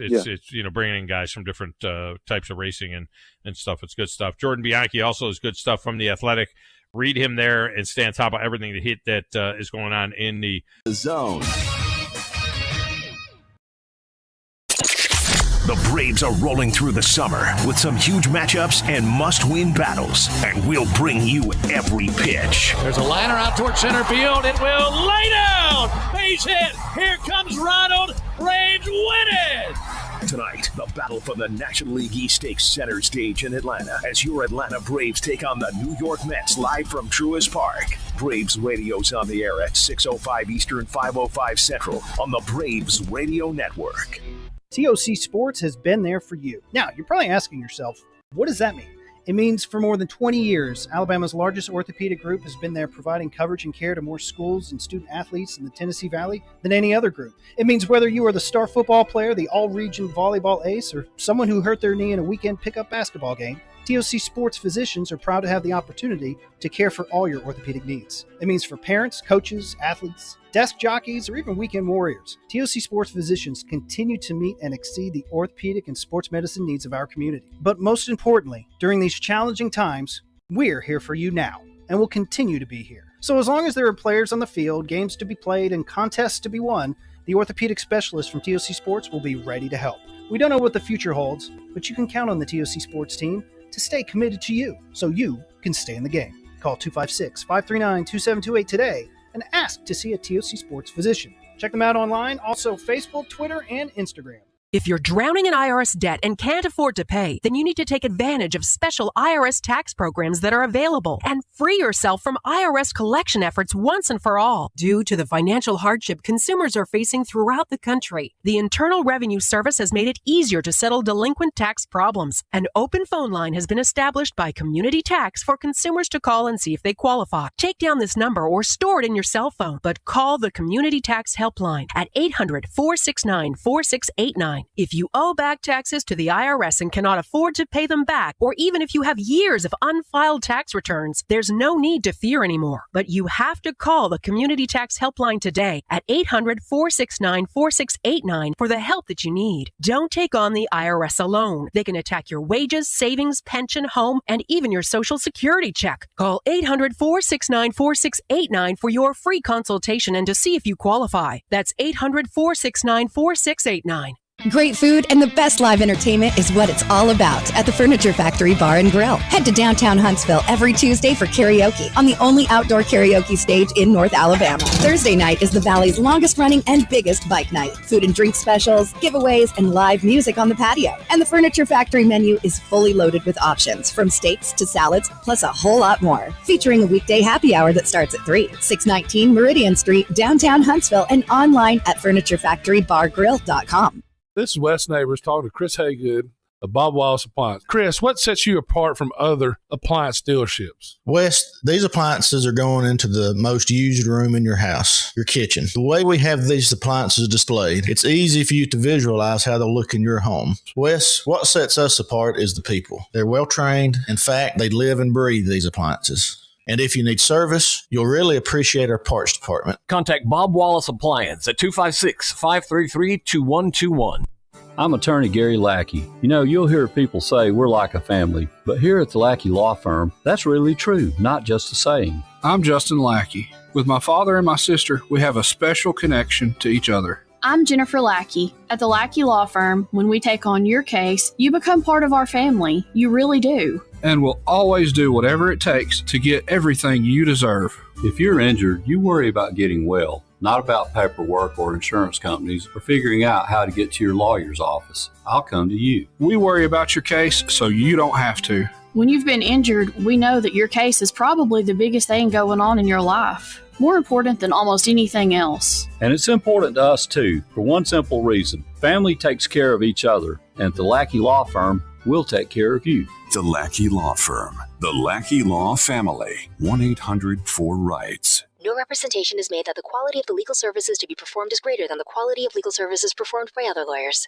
bringing in guys from different types of racing and stuff. It's good stuff. Jordan Bianchi also is good stuff from The Athletic. Read him there and stay on top of everything that is going on in the zone. The Braves are rolling through the summer with some huge matchups and must-win battles, and we'll bring you every pitch. There's a liner out towards center field. It will lay down. Base hit. Here comes Ronald. Braves win it. Tonight, the battle for the National League East Stakes center stage in Atlanta as your Atlanta Braves take on the New York Mets live from Truist Park. Braves radio's on the air at 6:05 Eastern, 5:05 Central on the Braves Radio Network. TOC Sports has been there for you. Now, you're probably asking yourself, what does that mean? It means for more than 20 years, Alabama's largest orthopedic group has been there providing coverage and care to more schools and student athletes in the Tennessee Valley than any other group. It means whether you are the star football player, the all-region volleyball ace, or someone who hurt their knee in a weekend pickup basketball game, TOC Sports physicians are proud to have the opportunity to care for all your orthopedic needs. It means for parents, coaches, athletes, desk jockeys, or even weekend warriors, TOC Sports physicians continue to meet and exceed the orthopedic and sports medicine needs of our community. But most importantly, during these challenging times, we're here for you now and will continue to be here. So as long as there are players on the field, games to be played, and contests to be won, the orthopedic specialists from TOC Sports will be ready to help. We don't know what the future holds, but you can count on the TOC Sports team to stay committed to you so you can stay in the game. Call 256-539-2728 today and ask to see a TOC Sports physician. Check them out online, also Facebook, Twitter, and Instagram. If you're drowning in IRS debt and can't afford to pay, then you need to take advantage of special IRS tax programs that are available and free yourself from IRS collection efforts once and for all. Due to the financial hardship consumers are facing throughout the country, the Internal Revenue Service has made it easier to settle delinquent tax problems. An open phone line has been established by Community Tax for consumers to call and see if they qualify. Take down this number or store it in your cell phone, but call the Community Tax Helpline at 800-469-4689. If you owe back taxes to the IRS and cannot afford to pay them back, or even if you have years of unfiled tax returns, there's no need to fear anymore. But you have to call the Community Tax Helpline today at 800-469-4689 for the help that you need. Don't take on the IRS alone. They can attack your wages, savings, pension, home, and even your Social Security check. Call 800-469-4689 for your free consultation and to see if you qualify. That's 800-469-4689. Great food and the best live entertainment is what it's all about at the Furniture Factory Bar and Grill. Head to downtown Huntsville every Tuesday for karaoke on the only outdoor karaoke stage in North Alabama. Thursday night is the Valley's longest running and biggest bike night. Food and drink specials, giveaways, and live music on the patio. And the Furniture Factory menu is fully loaded with options from steaks to salads, plus a whole lot more. Featuring a weekday happy hour that starts at 3, 619 Meridian Street, downtown Huntsville, and online at FurnitureFactoryBarGrill.com. This is Wes Neighbors talking to Chris Haygood of Bob Wallace Appliance. Chris, what sets you apart from other appliance dealerships? Wes, these appliances are going into the most used room in your house, your kitchen. The way we have these appliances displayed, it's easy for you to visualize how they'll look in your home. Wes, what sets us apart is the people. They're well trained. In fact, they live and breathe these appliances. And if you need service, you'll really appreciate our parts department. Contact Bob Wallace Appliance at 256-533-2121. I'm attorney Gary Lackey. You know, you'll hear people say we're like a family, but here at the Lackey Law Firm, that's really true, not just a saying. I'm Justin Lackey. With my father and my sister, we have a special connection to each other. I'm Jennifer Lackey. At the Lackey Law Firm, when we take on your case, you become part of our family. You really do. And we'll always do whatever it takes to get everything you deserve. If you're injured, you worry about getting well, not about paperwork or insurance companies or figuring out how to get to your lawyer's office. I'll come to you. We worry about your case so you don't have to. When you've been injured, we know that your case is probably the biggest thing going on in your life. More important than almost anything else. And it's important to us too, for one simple reason. Family takes care of each other, and at the Lackey Law Firm, we'll take care of you. The Lackey Law Firm. The Lackey Law Family. 1-800-4-RIGHTS. No representation is made that the quality of the legal services to be performed is greater than the quality of legal services performed by other lawyers.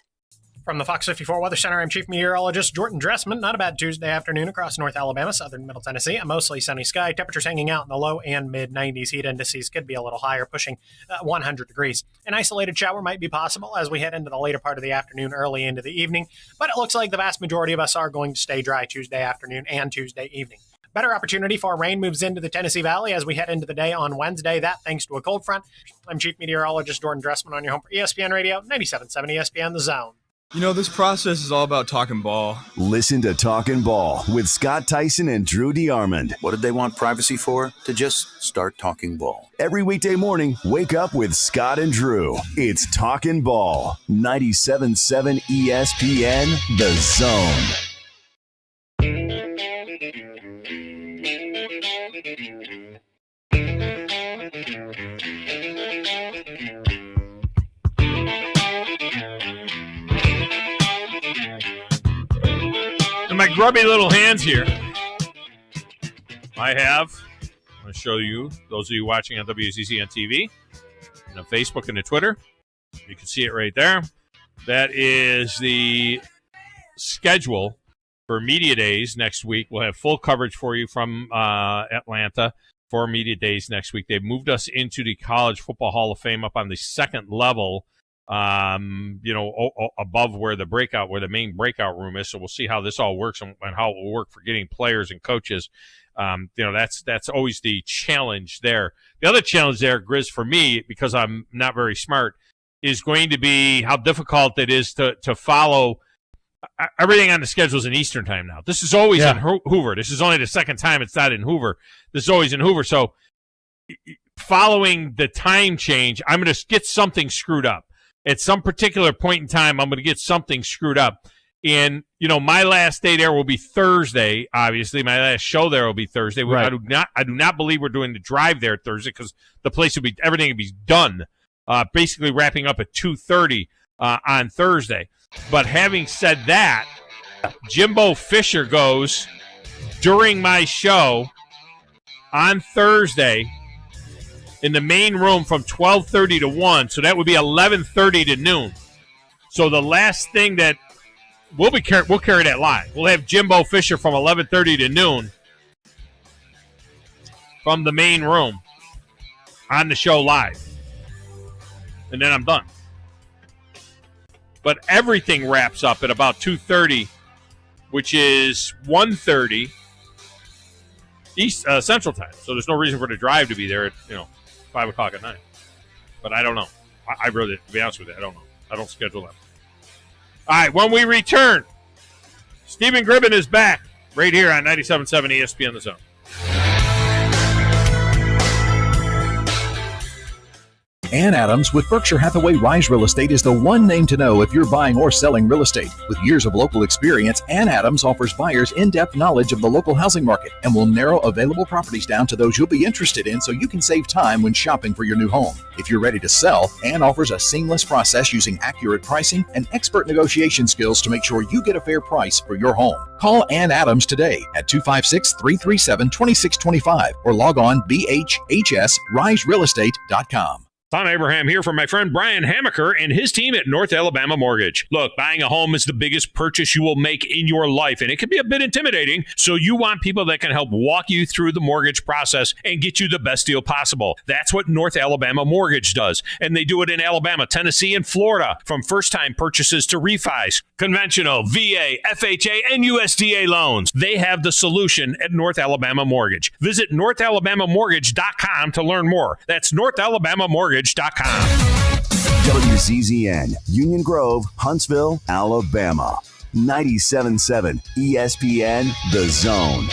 From the Fox 54 Weather Center, I'm Chief Meteorologist Jordan Dressman. Not a bad Tuesday afternoon across North Alabama, southern Middle Tennessee. A mostly sunny sky. Temperatures hanging out in the low and mid-90s. Heat indices could be a little higher, pushing 100 degrees. An isolated shower might be possible as we head into the later part of the afternoon, early into the evening. But it looks like the vast majority of us are going to stay dry Tuesday afternoon and Tuesday evening. Better opportunity for rain moves into the Tennessee Valley as we head into the day on Wednesday. That thanks to a cold front. I'm Chief Meteorologist Jordan Dressman on your home for ESPN Radio, 97.7 ESPN The Zone. You know, this process is all about talking ball. Listen to Talkin' Ball with Scott Tyson and Drew DeArmond. What did they want privacy for? To just start talking ball. Every weekday morning, wake up with Scott and Drew. It's Talkin' Ball. 97.7 ESPN, The Zone. In my grubby little hands here, I have, I'm going to show you, those of you watching on WCC on TV, and on Facebook and on Twitter, you can see it right there. That is the schedule for Media Days next week. We'll have full coverage for you from Atlanta for Media Days next week. They've moved us into the College Football Hall of Fame up on the second level, above where the main breakout room is. So we'll see how this all works and how it will work for getting players and coaches. That's always the challenge there. The other challenge there, Grizz, for me, because I'm not very smart, is going to be how difficult it is to follow. Everything on the schedule is in Eastern time now. This is always in Hoover. This is only the second time it's not in Hoover. This is always in Hoover. So following the time change, I'm going to get something screwed up. At some particular point in time, I'm going to get something screwed up. And, my last day there will be Thursday, obviously. My last show there will be Thursday. Right. I do not believe we're doing the drive there Thursday because everything will be done, basically wrapping up at 2:30 on Thursday. But having said that, Jimbo Fisher goes during my show on Thursday in the main room from 12:30 to 1, so that would be 11:30 to noon. So the last thing that we'll carry that live. We'll have Jimbo Fisher from 11:30 to noon from the main room on the show live, and then I'm done. But everything wraps up at about 2:30, which is 1:30 East Central Time. So there's no reason for the drive to be there at 5 o'clock at night. But I don't know. I really, to be honest with you, I don't know. I don't schedule them. All right, when we return, Stephen Gribben is back right here on 97.7 ESPN The Zone. Ann Adams with Berkshire Hathaway Rise Real Estate is the one name to know if you're buying or selling real estate. With years of local experience, Ann Adams offers buyers in-depth knowledge of the local housing market and will narrow available properties down to those you'll be interested in so you can save time when shopping for your new home. If you're ready to sell, Ann offers a seamless process using accurate pricing and expert negotiation skills to make sure you get a fair price for your home. Call Ann Adams today at 256-337-2625 or log on bhhsriserealestate.com. Thom Abraham here from my friend Brian Hamaker and his team at North Alabama Mortgage. Look, buying a home is the biggest purchase you will make in your life, and it can be a bit intimidating, so you want people that can help walk you through the mortgage process and get you the best deal possible. That's what North Alabama Mortgage does, and they do it in Alabama, Tennessee, and Florida, from first-time purchases to refis, conventional, VA, FHA, and USDA loans. They have the solution at North Alabama Mortgage. Visit NorthAlabamaMortgage.com to learn more. That's NorthAlabamaMortgage.com. WZZN, Union Grove, Huntsville, Alabama. 97.7 ESPN, The Zone.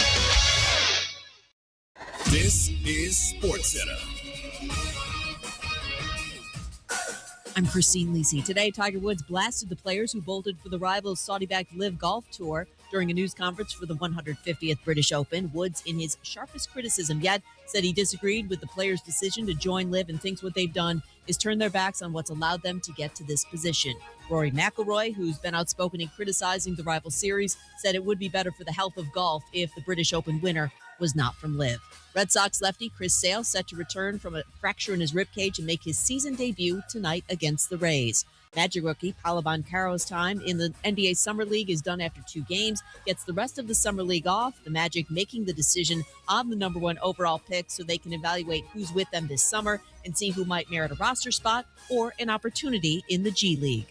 This is SportsCenter. I'm Christine Lisi. Today, Tiger Woods blasted the players who bolted for the rivals' Saudi-backed Live Golf Tour. During a news conference for the 150th British Open, Woods, in his sharpest criticism yet, said he disagreed with the players' decision to join Live and thinks what they've done is turn their backs on what's allowed them to get to this position. Rory McIlroy, who's been outspoken in criticizing the rival series, said it would be better for the health of golf if the British Open winner was not from Live. Red Sox lefty Chris Sale set to return from a fracture in his ribcage and make his season debut tonight against the Rays. Magic rookie Paolo Banchero's time in the NBA Summer League is done after 2 games, gets the rest of the Summer League off, the Magic making the decision on the number 1 overall pick so they can evaluate who's with them this summer and see who might merit a roster spot or an opportunity in the G League.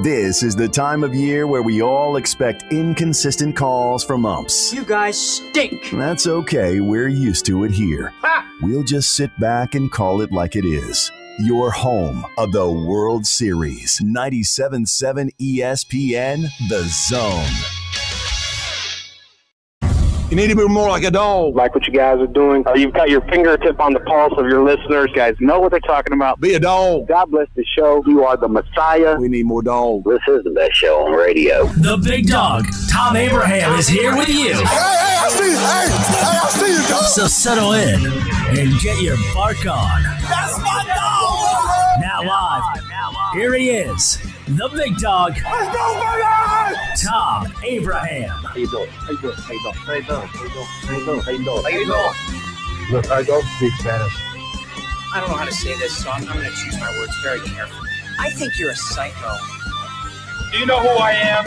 This is the time of year where we all expect inconsistent calls from umps. You guys stink. That's okay. We're used to it here. We'll just sit back and call it like it is. Your home of the World Series. 97.7 ESPN, The Zone. You need to be more like a dog. Like what you guys are doing. You've got your fingertip on the pulse of your listeners. You guys know what they're talking about. Be a dog. God bless the show. You are the Messiah. We need more dogs. This is the best show on radio. The big dog, Thom Abraham, is here with you. Hey, I see you. I see you, dog. So settle in and get your bark on. That's my dog. Now live, here he is, the big dog, Let's go, baby! Thom Abraham. How you doing? How you doing? How you doing? How you doing? How you doing? How you doing? How you doing? How you doing? Look, I don't speak Spanish. I don't know how to say this, so I'm going to choose my words very carefully. I think you're a psycho. Do you know who I am?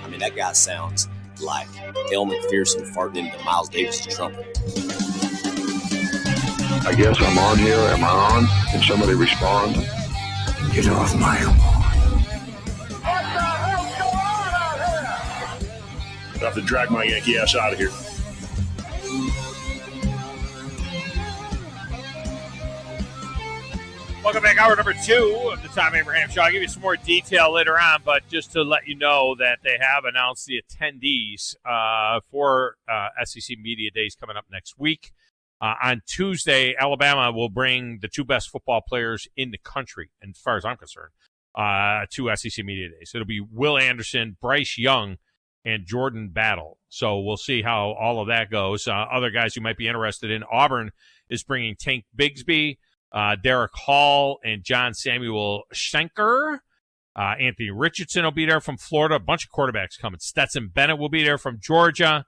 I mean, that guy sounds like El McPherson farting into Miles Davis' trumpet. I guess I'm on here. Am I on? Can somebody respond? Get off my lawn. I have to drag my Yankee ass out of here. Welcome back, hour number 2 of the Thom Abraham Show. I'll give you some more detail later on, but just to let you know that they have announced the attendees for SEC Media Days coming up next week. On Tuesday, Alabama will bring the 2 best football players in the country, as far as I'm concerned, to SEC Media Days. It'll be Will Anderson, Bryce Young, and Jordan Battle. So we'll see how all of that goes. Other guys you might be interested in, Auburn is bringing Tank Bigsby, Derek Hall, and John Samuel Schenker. Anthony Richardson will be there from Florida. A bunch of quarterbacks coming. Stetson Bennett will be there from Georgia.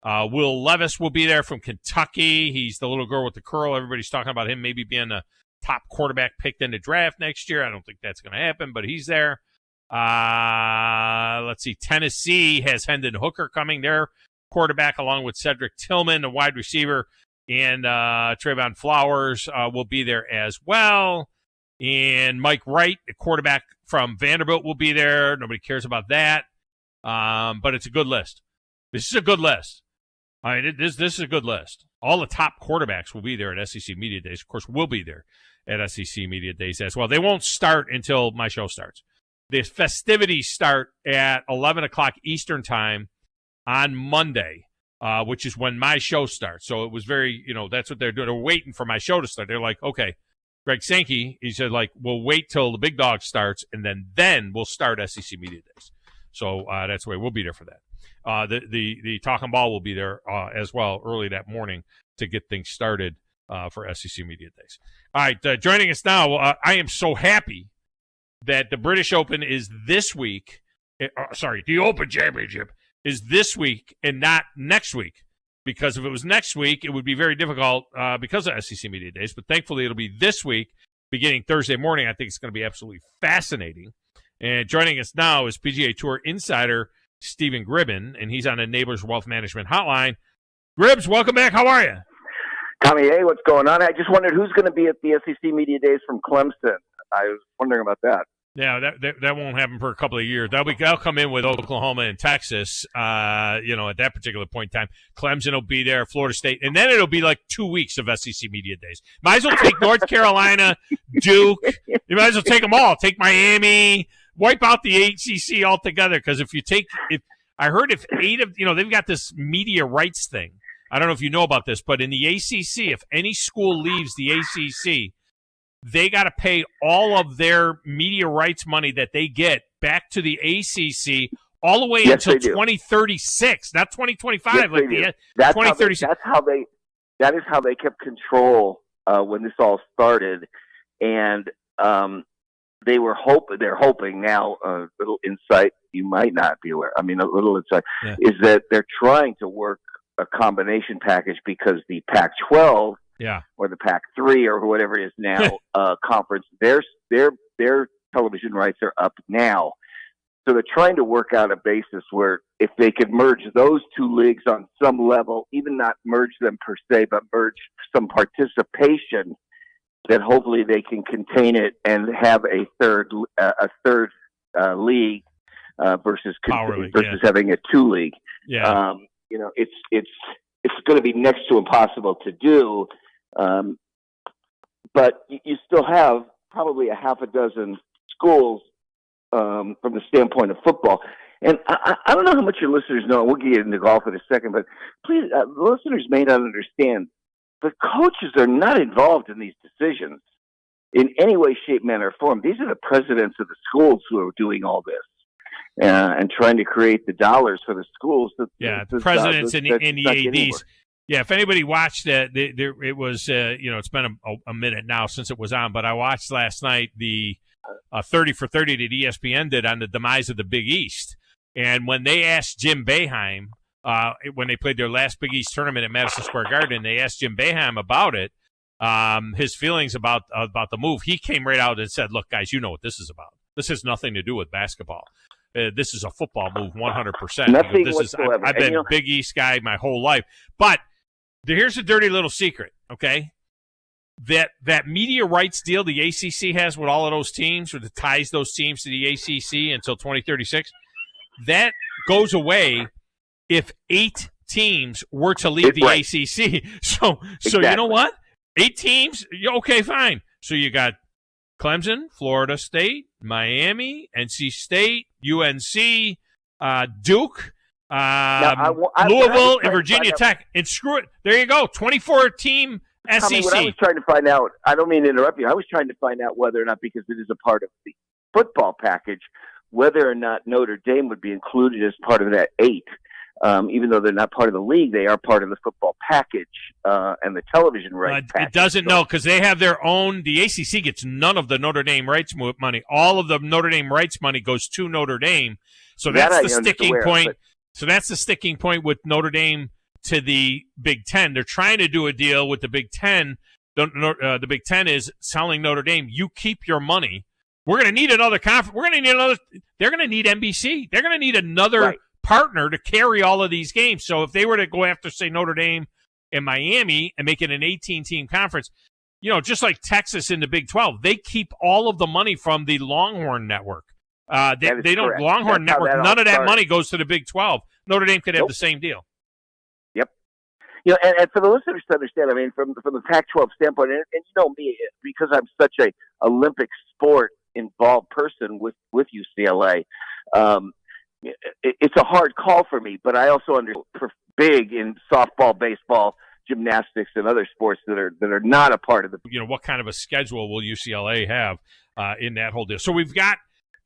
Will Levis will be there from Kentucky. He's the little girl with the curl. Everybody's talking about him maybe being a top quarterback picked in the draft next year. I don't think that's going to happen, but he's there. Let's see. Tennessee has Hendon Hooker coming, their quarterback, along with Cedric Tillman, the wide receiver, and Trayvon Flowers will be there as well. And Mike Wright, the quarterback from Vanderbilt, will be there. Nobody cares about that, but it's a good list. This is a good list. I mean, this is a good list. All the top quarterbacks will be there at SEC Media Days. Of course, we'll be there at SEC Media Days as well. They won't start until my show starts. The festivities start at 11 o'clock Eastern time on Monday, which is when my show starts. So it was very, that's what they're doing. They're waiting for my show to start. They're like, okay, Greg Sankey, he said, like, we'll wait till the big dog starts, and then we'll start SEC Media Days. So that's the way we'll be there for that. The Talking Ball will be there as well early that morning to get things started for SEC Media Days. All right, joining us now, I am so happy that the British Open is this week. The Open Championship is this week and not next week. Because if it was next week, it would be very difficult because of SEC Media Days. But thankfully, it'll be this week, beginning Thursday morning. I think it's going to be absolutely fascinating. And joining us now is PGA Tour insider Stephen Gribben, and he's on the Neighbors Wealth Management Hotline. Gribbs, welcome back. How are you? Tommy, hey, what's going on? I just wondered who's going to be at the SEC Media Days from Clemson. I was wondering about that. Yeah, that won't happen for a couple of years. They'll come in with Oklahoma and Texas, at that particular point in time. Clemson will be there, Florida State, and then it'll be like 2 weeks of SEC Media Days. Might as well take North Carolina, Duke. You might as well take them all. Take Miami. Wipe out the ACC altogether, because if 8 of, they've got this media rights thing. I don't know if you know about this, but in the ACC, if any school leaves the ACC, they got to pay all of their media rights money that they get back to the ACC all the way until 2036, not 2025. Yes, like the 2036. That is how they kept control when this all started, and they're hoping now. A little insight you might not be aware. A little insight is that they're trying to work a combination package because the Pac-12. Yeah, or the Pac-3 or whatever it is now, conference. Their television rights are up now, so they're trying to work out a basis where if they could merge those two leagues on some level, even not merge them per se, but merge some participation, that hopefully they can contain it and have a third league versus having a 2 league. Yeah. It's going to be next to impossible to do, but you still have probably a half a dozen schools from the standpoint of football. And I don't know how much your listeners know. We'll get into golf in a second, but please, listeners may not understand. The coaches are not involved in these decisions in any way, shape, manner, or form. These are the presidents of the schools who are doing all this and trying to create the dollars for the schools. The presidents and the ADs. Yeah, if anybody watched that, it was, it's been a minute now since it was on, but I watched last night the 30 for 30 that ESPN did on the demise of the Big East. And when they asked Jim Boeheim, when they played their last Big East tournament at Madison Square Garden, they asked Jim Boeheim about it, his feelings about the move. He came right out and said, look, guys, you know what this is about. This has nothing to do with basketball. This is a football move 100%. Nothing whatsoever. I've been a Big East guy my whole life. But here's a dirty little secret, okay? That media rights deal the ACC has with all of those teams, or that ties those teams to the ACC until 2036, that goes away if 8 teams were to leave the ACC. So you know what? 8 teams, okay, fine. So you got Clemson, Florida State, Miami, NC State, UNC, Duke, Louisville, and Virginia Tech. And screw it. There you go. 24-team SEC. Tommy, what I was trying to find out, I don't mean to interrupt you, I was trying to find out whether or not, because it is a part of the football package, whether or not Notre Dame would be included as part of that 8. Even though they're not part of the league, they are part of the football package and the television rights package. It doesn't know, because they have their own. The ACC gets none of the Notre Dame rights money. All of the Notre Dame rights money goes to Notre Dame. So that's the sticking point. So that's the sticking point with Notre Dame to the Big Ten. They're trying to do a deal with the Big Ten. The Big Ten is selling Notre Dame. You keep your money. We're going to need another conference. We're going to need another. They're going to need NBC. They're going to need another partner to carry all of these games. So if they were to go after, say, Notre Dame and Miami and make it an 18-team conference, just like Texas in the Big 12, they keep all of the money from the Longhorn Network. They don't. Correct. Longhorn Network. None of that money goes to the Big 12. Notre Dame could have the same deal. Yep. And for the listeners to understand, I mean, from the Pac-12 standpoint, and you know me, because I'm such a Olympic sport involved person with UCLA. It's a hard call for me, but I also understand big in softball, baseball, gymnastics, and other sports that are not a part of the. What kind of a schedule will UCLA have in that whole deal? So we've got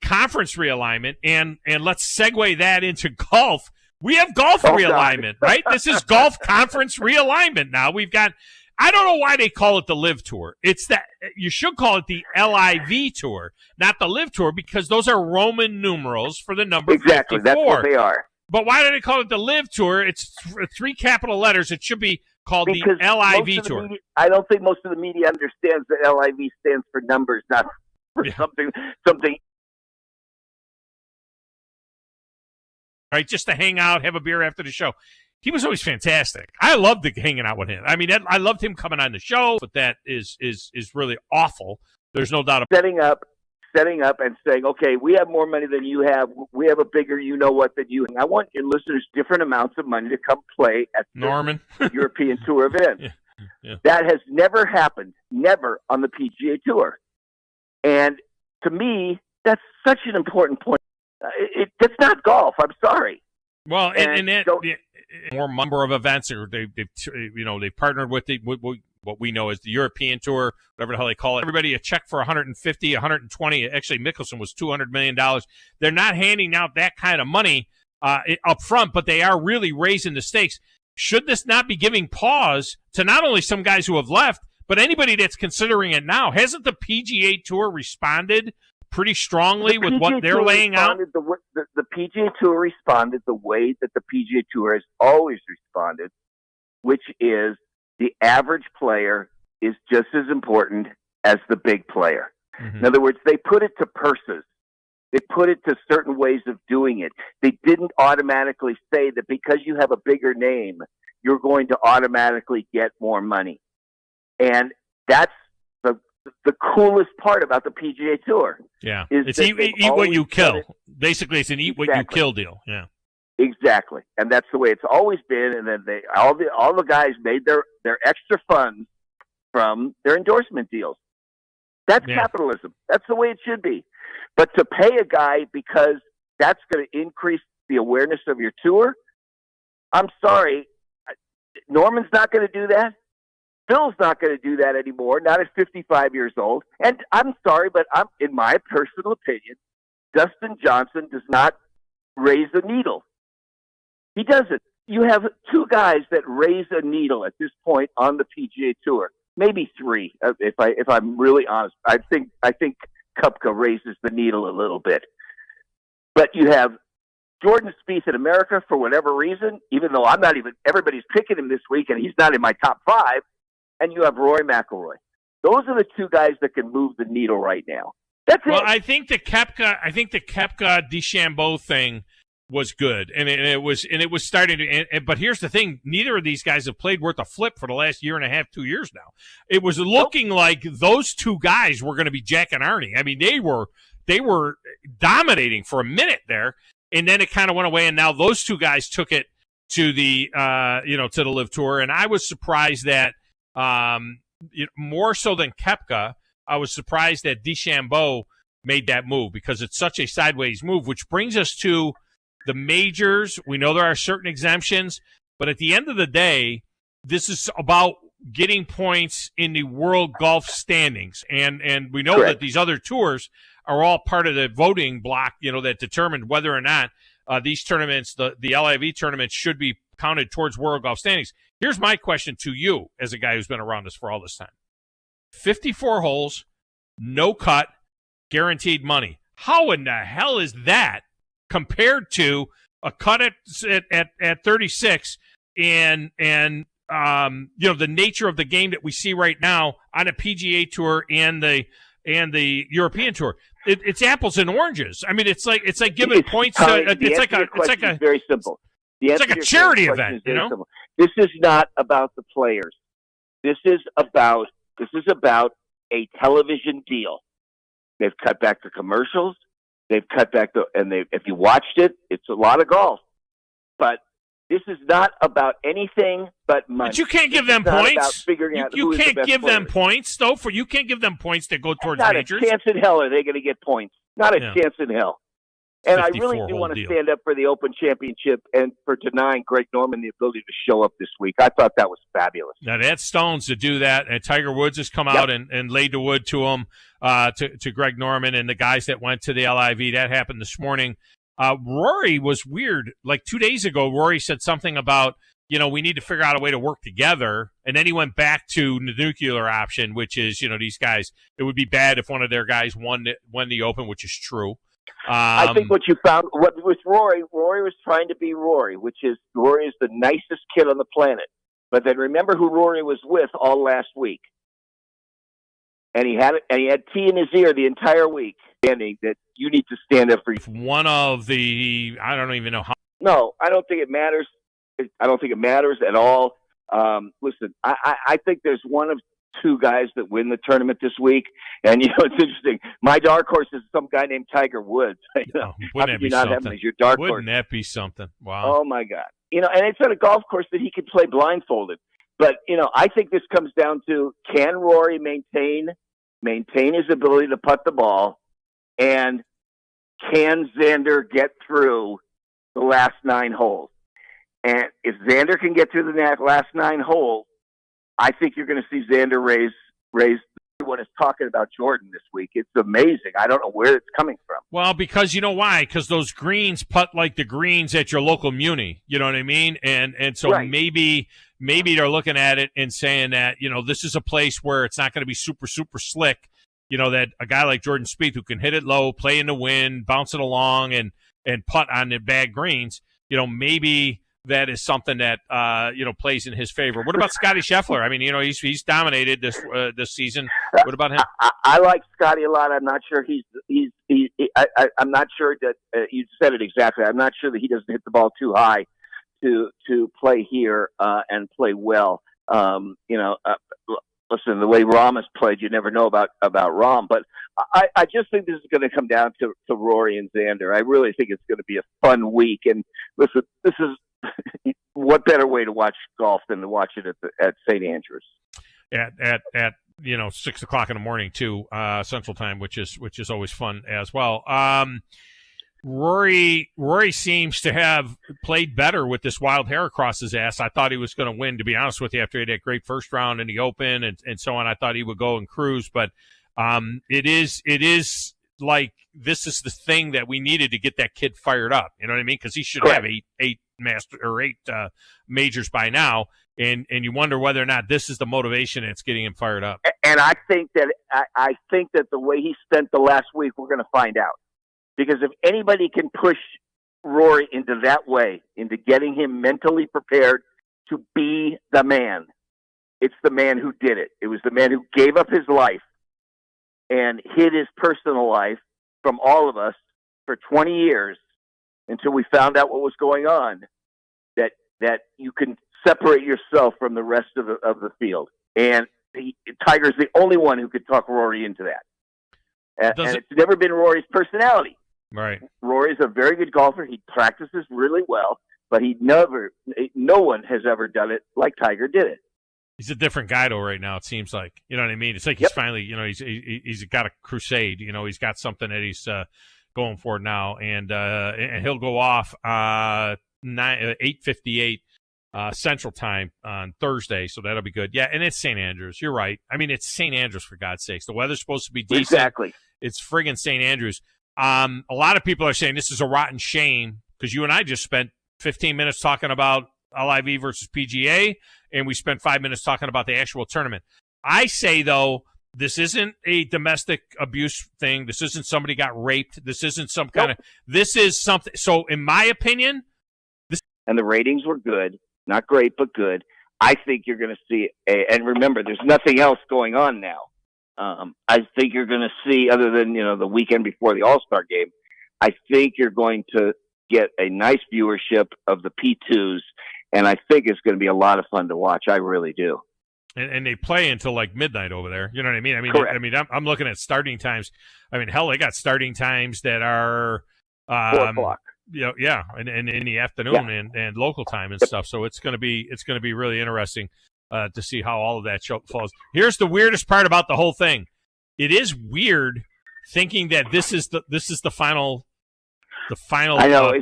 conference realignment, and let's segue that into golf. We have golf realignment, right? This is golf conference realignment now. We've got. I don't know why they call it the Live Tour. It's that you should call it the LIV Tour, not the Live Tour, because those are Roman numerals for the number 54. Exactly, that's what they are. But why do they call it the Live Tour? It's 3 capital letters. It should be called because the LIV Tour. I don't think most of the media understands that LIV stands for numbers, not for something. Right, just to hang out, have a beer after the show. He was always fantastic. I loved hanging out with him. I mean, I loved him coming on the show, but that is really awful. There's no doubt about setting up and saying, okay, we have more money than you have. We have a bigger you-know-what than you. I want your listeners different amounts of money to come play at Norman European Tour events. Yeah. That has never happened, never on the PGA Tour. And to me, that's such an important point. It's not golf. I'm sorry. Well, and that more number of events, or they've partnered with what we know as the European Tour, whatever the hell they call it. Everybody a check for 150, 120. Actually, Mickelson was $200 million. They're not handing out that kind of money up front, but they are really raising the stakes. Should this not be giving pause to not only some guys who have left, but anybody that's considering it now? Hasn't the PGA Tour responded pretty strongly with what they're laying out? The PGA Tour responded the way that the PGA Tour has always responded, which is the average player is just as important as the big player. Mm-hmm. In other words, they put it to purses. They put it to certain ways of doing it. They didn't automatically say that because you have a bigger name, you're going to automatically get more money. And that's the coolest part about the PGA Tour. Yeah, is it's that eat what you kill. Basically, it's an eat what you kill deal. Yeah, exactly, and that's the way it's always been. And then all the guys made their extra funds from their endorsement deals. That's capitalism. That's the way it should be. But to pay a guy because that's going to increase the awareness of your tour, I'm sorry, Norman's not going to do that. Phil's not going to do that anymore, not at 55 years old. And I'm sorry, but in my personal opinion, Dustin Johnson does not raise a needle. He doesn't. You have two guys that raise a needle at this point on the PGA Tour. Maybe three, if I'm really honest. I think Koepka raises the needle a little bit. But you have Jordan Spieth in America for whatever reason, even though everybody's picking him this week and he's not in my top 5. And you have Rory McIlroy. Those are the two guys that can move the needle right now. That's it. Well, I think the Koepka DeChambeau thing was good, and it was starting to. But here's the thing: neither of these guys have played worth a flip for the last year and a half, 2 years now. It was looking like those two guys were going to be Jack and Arnie. I mean, they were dominating for a minute there, and then it kind of went away. And now those two guys took it to the to the Live Tour, and I was surprised that. More so than Koepka, I was surprised that DeChambeau made that move because it's such a sideways move, which brings us to the majors. We know there are certain exemptions, but at the end of the day, this is about getting points in the world golf standings. And we know that these other tours are all part of the voting block, that determined whether or not these tournaments, the LIV tournaments, should be counted towards world golf standings. Here's my question to you as a guy who's been around us for all this time. 54 holes, no cut, guaranteed money. How in the hell is that compared to a cut at 36 and the nature of the game that we see right now on a PGA Tour and the European Tour? It's apples and oranges. I mean, it's like giving points to it's very simple. It's like a charity event, simple. This is not about the players. This is about a television deal. They've cut back the commercials. They've cut back if you watched it, it's a lot of golf. But this is not about anything but money. But you can't give them points. You can't give them points, though. You can't give them points that go towards majors. Not a chance in hell are they going to get points. Not a chance in hell. And I really do want to stand up for the Open Championship and for denying Greg Norman the ability to show up this week. I thought that was fabulous. Now, they had Stones to do that, and Tiger Woods has come out and laid the wood to him, to Greg Norman and the guys that went to the LIV. That happened this morning. Rory was weird. Like 2 days ago, Rory said something about, we need to figure out a way to work together. And then he went back to the nuclear option, which is, these guys, it would be bad if one of their guys won the Open, which is true. I think what you found with Rory was trying to be Rory, which is Rory is the nicest kid on the planet. But then remember who Rory was with all last week. And he had tea in his ear the entire week, standing that you need to stand up for one of the. I don't even know how. No, I don't think it matters. I don't think it matters at all. Listen, I think there's one of two guys that win the tournament this week, and it's interesting. My dark horse is some guy named Tiger Woods. How could you not have him as your dark horse? Wouldn't that be something? Wow. Oh my God. And it's on a golf course that he could play blindfolded. But I think this comes down to, can Rory maintain his ability to putt the ball, and can Xander get through the last 9 holes? And if Xander can get through the last 9 holes, I think you're going to see Xander raise. Everyone is talking about Jordan this week. It's amazing. I don't know where it's coming from. Well, because you know why? Because those greens putt like the greens at your local muni. You know what I mean? And so maybe they're looking at it and saying that, this is a place where it's not going to be super, super slick. That a guy like Jordan Spieth, who can hit it low, play in the wind, bounce it along, and putt on the bad greens, maybe that is something that plays in his favor. What about Scotty Scheffler? I mean, he's dominated this season. What about him? I like Scotty a lot. I'm not sure I'm not sure that you said it exactly. I'm not sure that he doesn't hit the ball too high to play here and play well. listen, the way Rahm has played, you never know about Rahm. But I just think this is going to come down to Rory and Xander. I really think it's going to be a fun week. And listen, this is what better way to watch golf than to watch it at St. Andrews at 6 o'clock in the morning too, Central Time, which is always fun as well. Rory seems to have played better with this wild hair across his ass. I thought he was going to win, to be honest with you, after he had that great first round in the Open and so on. I thought he would go and cruise, but it is like this is the thing that we needed to get that kid fired up. You know what I mean? Because he should have eight majors by now, and you wonder whether or not this is the motivation that's getting him fired up. And I think that the way he spent the last week, we're going to find out. Because if anybody can push Rory into that way, into getting him mentally prepared to be the man, it's the man who did it. It was the man who gave up his life and hid his personal life from all of us for 20 years until we found out what was going on, that you can separate yourself from the rest of the field. And Tiger's the only one who could talk Rory into that. And it's never been Rory's personality. Right. Rory's a very good golfer. He practices really well, but no one has ever done it like Tiger did it. He's a different guy though right now, it seems like. You know what I mean? It's like he's finally, he's got a crusade. He's got something that he's going for now, and he'll go off 8:58 Central Time on Thursday, so that'll be good. Yeah, and it's St. Andrews. You're right. I mean, it's St. Andrews, for God's sakes. The weather's supposed to be decent. Exactly. It's friggin' St. Andrews. A lot of people are saying this is a rotten shame because you and I just spent 15 minutes talking about LIV versus PGA, and we spent 5 minutes talking about the actual tournament. I say, though, this isn't a domestic abuse thing. This isn't somebody got raped. This isn't some kind of – this is something – so in my opinion – And the ratings were good. Not great, but good. I think you're going to see and remember, there's nothing else going on now. I think you're going to see, other than, the weekend before the All-Star game, I think you're going to get a nice viewership of the P2s, and I think it's going to be a lot of fun to watch. I really do. And they play until like midnight over there. You know what I mean? Correct. I'm looking at starting times. I mean, hell, they got starting times that are 4 o'clock. Yeah, and in the afternoon and local time and stuff. So it's going to be really interesting to see how all of that falls. Here's the weirdest part about the whole thing. It is weird thinking that this is the final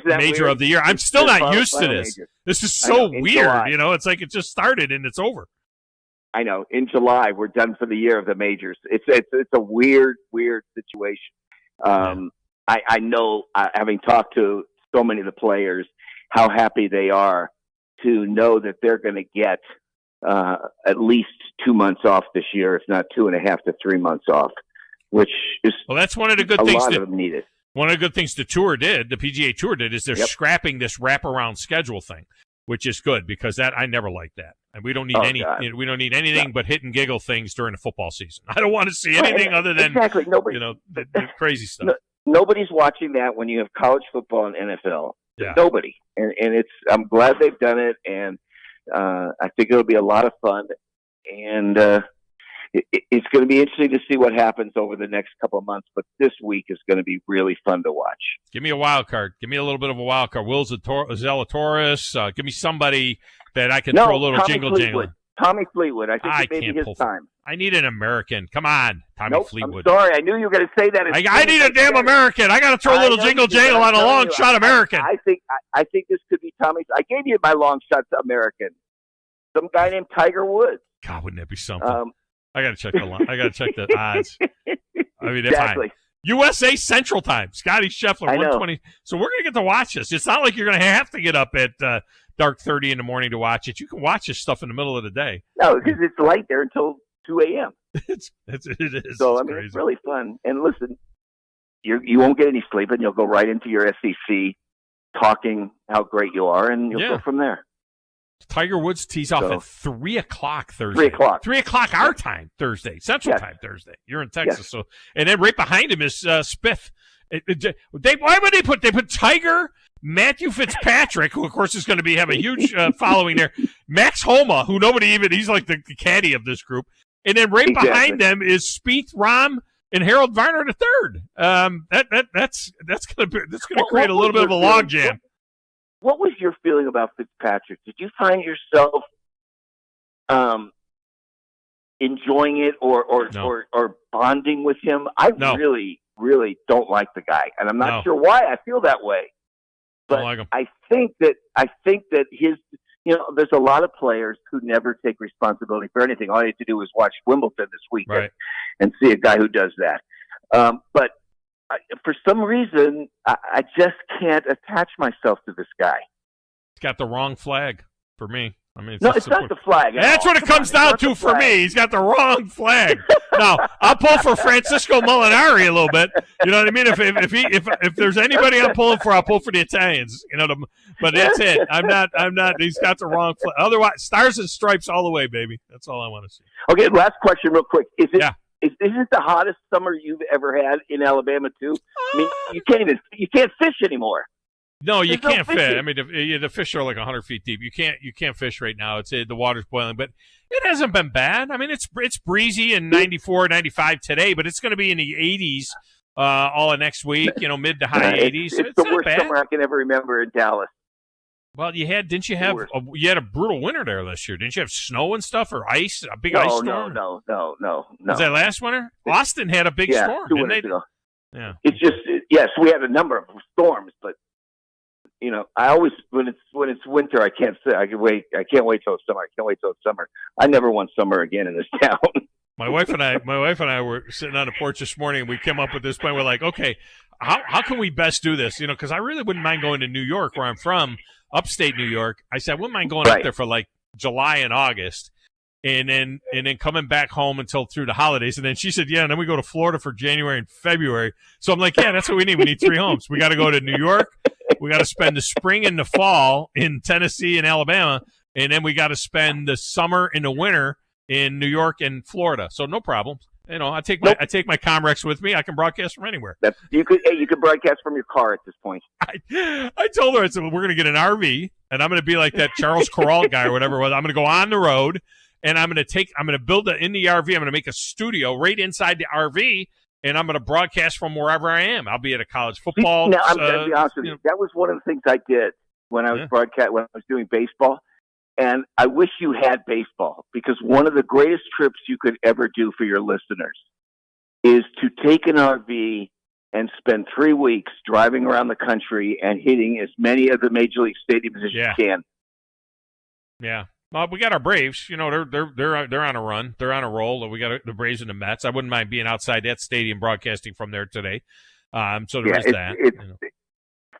major of the year. I'm still not used to this. Major. This is so weird. July. It's like it just started and it's over. I know. In July, we're done for the year of the majors. It's a weird situation. I know, having talked to so many of the players, how happy they are to know that they're going to get at least 2 months off this year, if not 2.5 to 3 months off, which is that's one of the good things. A lot of them need it. One of the good things the PGA Tour did, is they're scrapping this wraparound schedule thing, which is good because I never liked that, and we don't need we don't need anything but hit and giggle things during the football season. I don't want to see anything other than the crazy stuff. Nobody's watching that when you have college football and NFL. Yeah. Nobody, and I'm glad they've done it, and I think it'll be a lot of fun, and it's going to be interesting to see what happens over the next couple of months. But this week is going to be really fun to watch. Give me a wild card. Give me a little bit of a wild card. Will Zalatoris. Give me somebody that I can throw a little jingle. Tommy Fleetwood. I think it may be his time. I need an American. Come on, Tommy Fleetwood. I'm sorry. I knew you were going to say that. I need a damn American. I got to throw a little jingle on a long shot American. I think this could be Tommy. I gave you my long shot American. Some guy named Tiger Woods. God, wouldn't that be something? I got to check the line. I got to check the odds. I mean, exactly. USA Central Time. Scotty Scheffler, 120. So we're going to get to watch this. It's not like you're going to have to get up at dark 30 in the morning to watch it. You can watch this stuff in the middle of the day. No, because it's light there until 2 a.m. It is. So, it's it's really fun. And listen, you won't get any sleep, and you'll go right into your SEC talking how great you are, and you'll go from there. Tiger Woods tees off at 3 o'clock Thursday. 3 o'clock. 3 o'clock our time Thursday, Central Time Thursday. You're in Texas, so and then right behind him is Spieth. Why would they put Tiger, Matthew Fitzpatrick, who of course is going to have a huge following there, Max Homa, who he's like the caddy of this group, And then right behind them is Spieth, Rahm, and Harold Varner III. That's gonna create a little bit of a logjam. What was your feeling about Fitzpatrick? Did you find yourself enjoying it or bonding with him? I really don't like the guy, and I'm not sure why I feel that way. But like him. I think that his, there's a lot of players who never take responsibility for anything. All you have to do is watch Wimbledon this weekend and see a guy who does that. But for some reason, I just can't attach myself to this guy. He's got the wrong flag for me. I mean, it's not the flag. That's what it comes down to for me. He's got the wrong flag. Now, I'll pull for Francisco Molinari a little bit. You know what I mean? If there's anybody I'm pulling for, I'll pull for the Italians. But that's it. I'm not. He's got the wrong flag. Otherwise, stars and stripes all the way, baby. That's all I want to see. Okay, last question, real quick. Is it the hottest summer you've ever had in Alabama too? I mean, you can't fish anymore. No, you can't fish. I mean, the fish are like 100 feet deep. You can't fish right now. The water's boiling, but it hasn't been bad. I mean, it's breezy and 94, 95 today, but it's going to be in the 80s all of next week. Mid to high 80s. It's the worst summer I can ever remember in Dallas. Well, you had a brutal winter there this year? Didn't you have snow and stuff or ice? A big ice storm? No. Was that last winter? Austin had a big storm, 2 didn't winters they? ago. Yeah. It's just yes, we had a number of storms, but I always when it's winter, I can't say I can't wait till it's summer. I never want summer again in this town. My wife and I were sitting on the porch this morning, and we came up with this plan. We're like, okay, how can we best do this? Because I really wouldn't mind going to New York, where I'm from, upstate New York. I said I wouldn't mind going up there for like July and August, and then coming back home until through the holidays. And then she said, yeah, and then we go to Florida for January and February. So I'm like, yeah, that's what we need. We need 3 homes. We got to go to New York. We got to spend the spring and the fall in Tennessee and Alabama, and then we got to spend the summer and the winter in New York and Florida. So no problem. I take my Comrex with me. I can broadcast from anywhere. You could broadcast from your car at this point. I told her, I said, we're going to get an RV, and I'm going to be like that Charles Corral guy or whatever it was. I'm going to go on the road, and I'm going to build in the RV. I'm going to make a studio right inside the RV. And I'm going to broadcast from wherever I am. I'll be at a college football. Now, I'm going to be honest with you. That was one of the things I did when I was when I was doing baseball. And I wish you had baseball, because one of the greatest trips you could ever do for your listeners is to take an RV and spend 3 weeks driving around the country and hitting as many of the major league stadiums as you can. Yeah. Well, we got our Braves. They're on a run. They're on a roll. We got the Braves and the Mets. I wouldn't mind being outside that stadium broadcasting from there today. So there is that.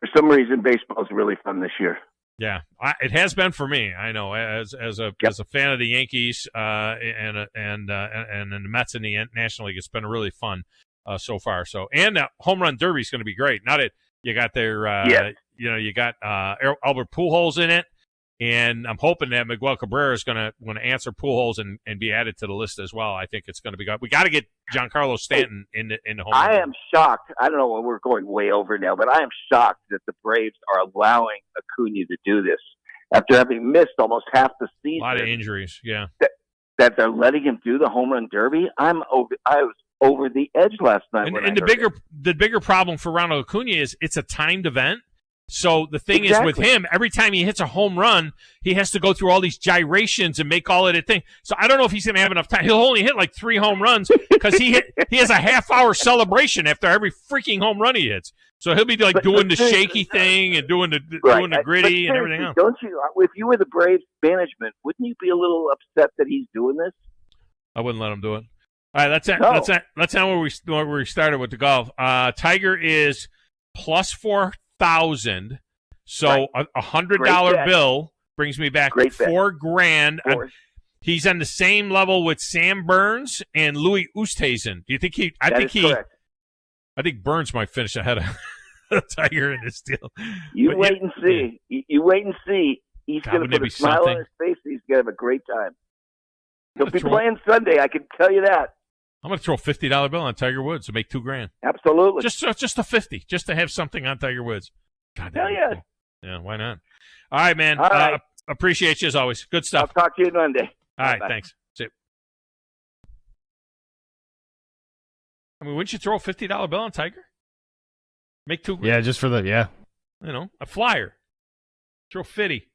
For some reason, baseball is really fun this year. Yeah, it has been for me. I know, as a fan of the Yankees and the Mets in the National League, it's been really fun so far. So, and that home run derby is going to be great. Now that you got you got Albert Pujols in it. And I'm hoping that Miguel Cabrera is going to answer Pujols and be added to the list as well. I think it's going to be good. We got to get Giancarlo Stanton in the home. I am shocked. I don't know, we're going way over now, but I am shocked that the Braves are allowing Acuna to do this after having missed almost half the season. A lot of injuries, yeah. That they're letting him do the home run derby. I was over the edge last night. And the bigger problem for Ronald Acuna is it's a timed event. So the thing is with him, every time he hits a home run, he has to go through all these gyrations and make all of it thing. So I don't know if he's going to have enough time. He'll only hit like 3 home runs because he has a half-hour celebration after every freaking home run he hits. So he'll be like doing the shaky thing and doing the gritty and everything else. Don't you? If you were the Braves management, wouldn't you be a little upset that he's doing this? I wouldn't let him do it. All right, let's end where we started with the golf. Tiger is plus 4,000. So a $100 bill brings me back $4,000. He's on the same level with Sam Burns and Louis Oosthuizen. Do you think he? I think Burns might finish ahead of Tiger in this deal. Wait and see. You wait and see. He's going to put a smile on his face. He's going to have a great time. He'll be playing Sunday. I can tell you that. I'm going to throw a $50 bill on Tiger Woods to make $2,000. Absolutely. Just a 50, just to have something on Tiger Woods. God, hell yeah. Cool. Yeah, why not? All right, man. All right. Appreciate you as always. Good stuff. I'll talk to you Monday. All right, Bye-bye. thanks. See you. I mean, wouldn't you throw a $50 bill on Tiger? Make $2 grand. Yeah, just for the A flyer. Throw 50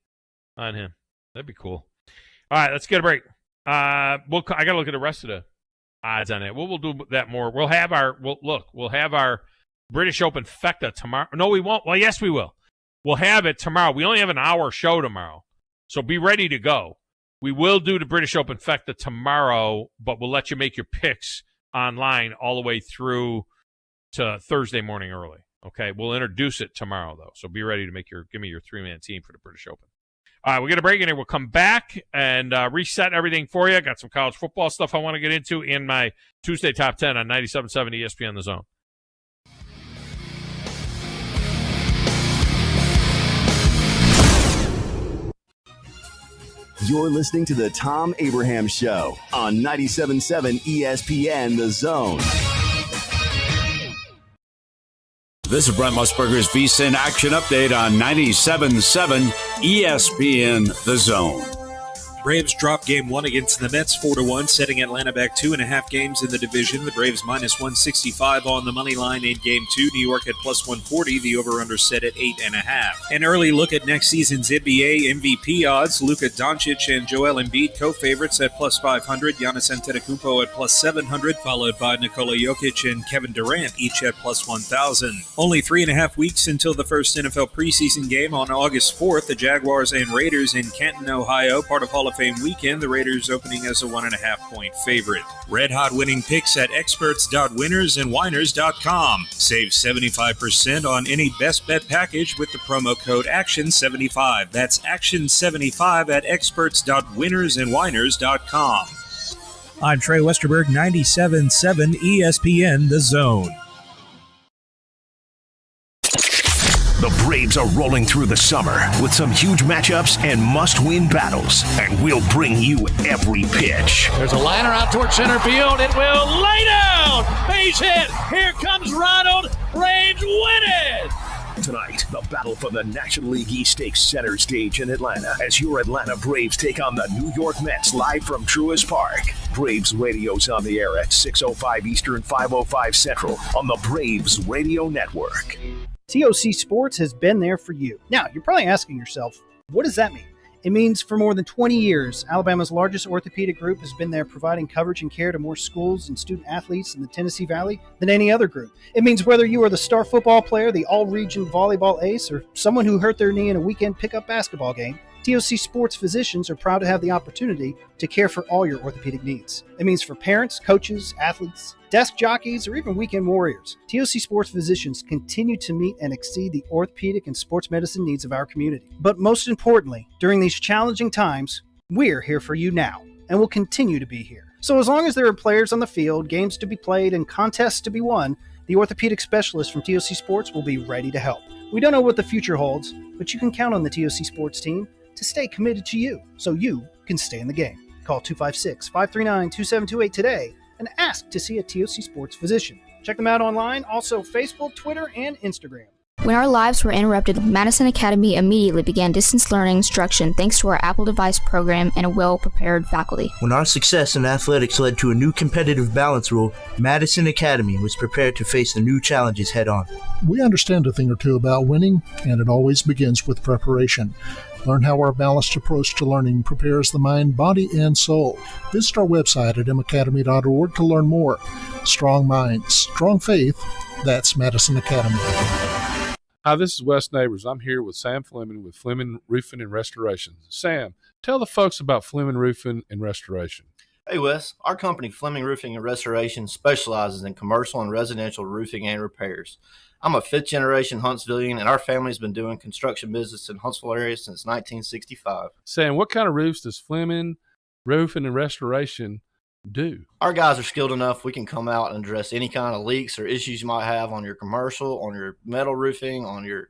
on him. That'd be cool. All right, let's get a break. I got to look at the rest of the odds on it. We'll do that more. We'll have our British Open Fecta tomorrow. No, we won't. Well, yes, we will. We'll have it tomorrow. We only have an hour show tomorrow, so be ready to go. We will do the British Open Fecta tomorrow, but we'll let you make your picks online all the way through to Thursday morning early. Okay, we'll introduce it tomorrow, though, so be ready to give me your three-man team for the British Open. All right, we'll get a break in here. We'll come back and reset everything for you. Got some college football stuff I want to get into in my Tuesday Top 10 on 97.7 ESPN The Zone. You're listening to the Thom Abraham Show on 97.7 ESPN The Zone. This is Brent Musburger's VSiN Action Update on 97.7 ESPN The Zone. Braves drop game one against the Mets 4-1, setting Atlanta back 2.5 games in the division. The Braves minus 165 on the money line in game two. New York at plus 140. The over-under set at 8.5. An early look at next season's NBA MVP odds. Luka Doncic and Joel Embiid co-favorites at plus 500. Giannis Antetokounmpo at plus 700, followed by Nikola Jokic and Kevin Durant, each at plus 1,000. Only 3.5 weeks until the first NFL preseason game on August 4th. The Jaguars and Raiders in Canton, Ohio, part of Hall of Fame weekend. The Raiders opening as a 1.5-point favorite. Red hot winning picks at experts.winnersandwhiners.com. Save 75% on any best bet package with the promo code ACTION75. That's ACTION75 at experts.winnersandwhiners.com. I'm Trey Westerberg, 97.7 ESPN The Zone. The Braves are rolling through the summer with some huge matchups and must-win battles, and we'll bring you every pitch. There's a liner out towards center field. It will lay down. Base hit. Here comes Ronald. Braves win it. Tonight, the battle for the National League East Stakes center stage in Atlanta as your Atlanta Braves take on the New York Mets live from Truist Park. Braves radio's on the air at 6:05 Eastern, 5:05 Central on the Braves Radio Network. TOC Sports has been there for you. Now, you're probably asking yourself, what does that mean? It means for more than 20 years, Alabama's largest orthopedic group has been there providing coverage and care to more schools and student athletes in the Tennessee Valley than any other group. It means whether you are the star football player, the all-region volleyball ace, or someone who hurt their knee in a weekend pickup basketball game, TOC Sports physicians are proud to have the opportunity to care for all your orthopedic needs. It means for parents, coaches, athletes, desk jockeys, or even weekend warriors, TOC Sports physicians continue to meet and exceed the orthopedic and sports medicine needs of our community. But most importantly, during these challenging times, we're here for you now, and will continue to be here. So as long as there are players on the field, games to be played, and contests to be won, the orthopedic specialists from TOC Sports will be ready to help. We don't know what the future holds, but you can count on the TOC Sports team to stay committed to you, so you can stay in the game. Call 256-539-2728 today and ask to see a TOC Sports physician. Check them out online, also Facebook, Twitter, and Instagram. When our lives were interrupted, Madison Academy immediately began distance learning instruction thanks to our Apple device program and a well-prepared faculty. When our success in athletics led to a new competitive balance rule, Madison Academy was prepared to face the new challenges head-on. We understand a thing or two about winning, and it always begins with preparation. Learn how our balanced approach to learning prepares the mind, body, and soul. Visit our website at macademy.org to learn more. Strong minds, strong faith. That's Madison Academy. Hi, this is Wes Neighbors. I'm here with Sam Fleming with Fleming Roofing and Restoration. Sam, tell the folks about Fleming Roofing and Restoration. Hey, Wes. Our company, Fleming Roofing and Restoration, specializes in commercial and residential roofing and repairs. I'm a fifth-generation Huntsvillian, and our family's been doing construction business in Huntsville area since 1965. Sam, what kind of roofs does Fleming Roofing and Restoration do? Our guys are skilled enough. We can come out and address any kind of leaks or issues you might have on your commercial, on your metal roofing, on your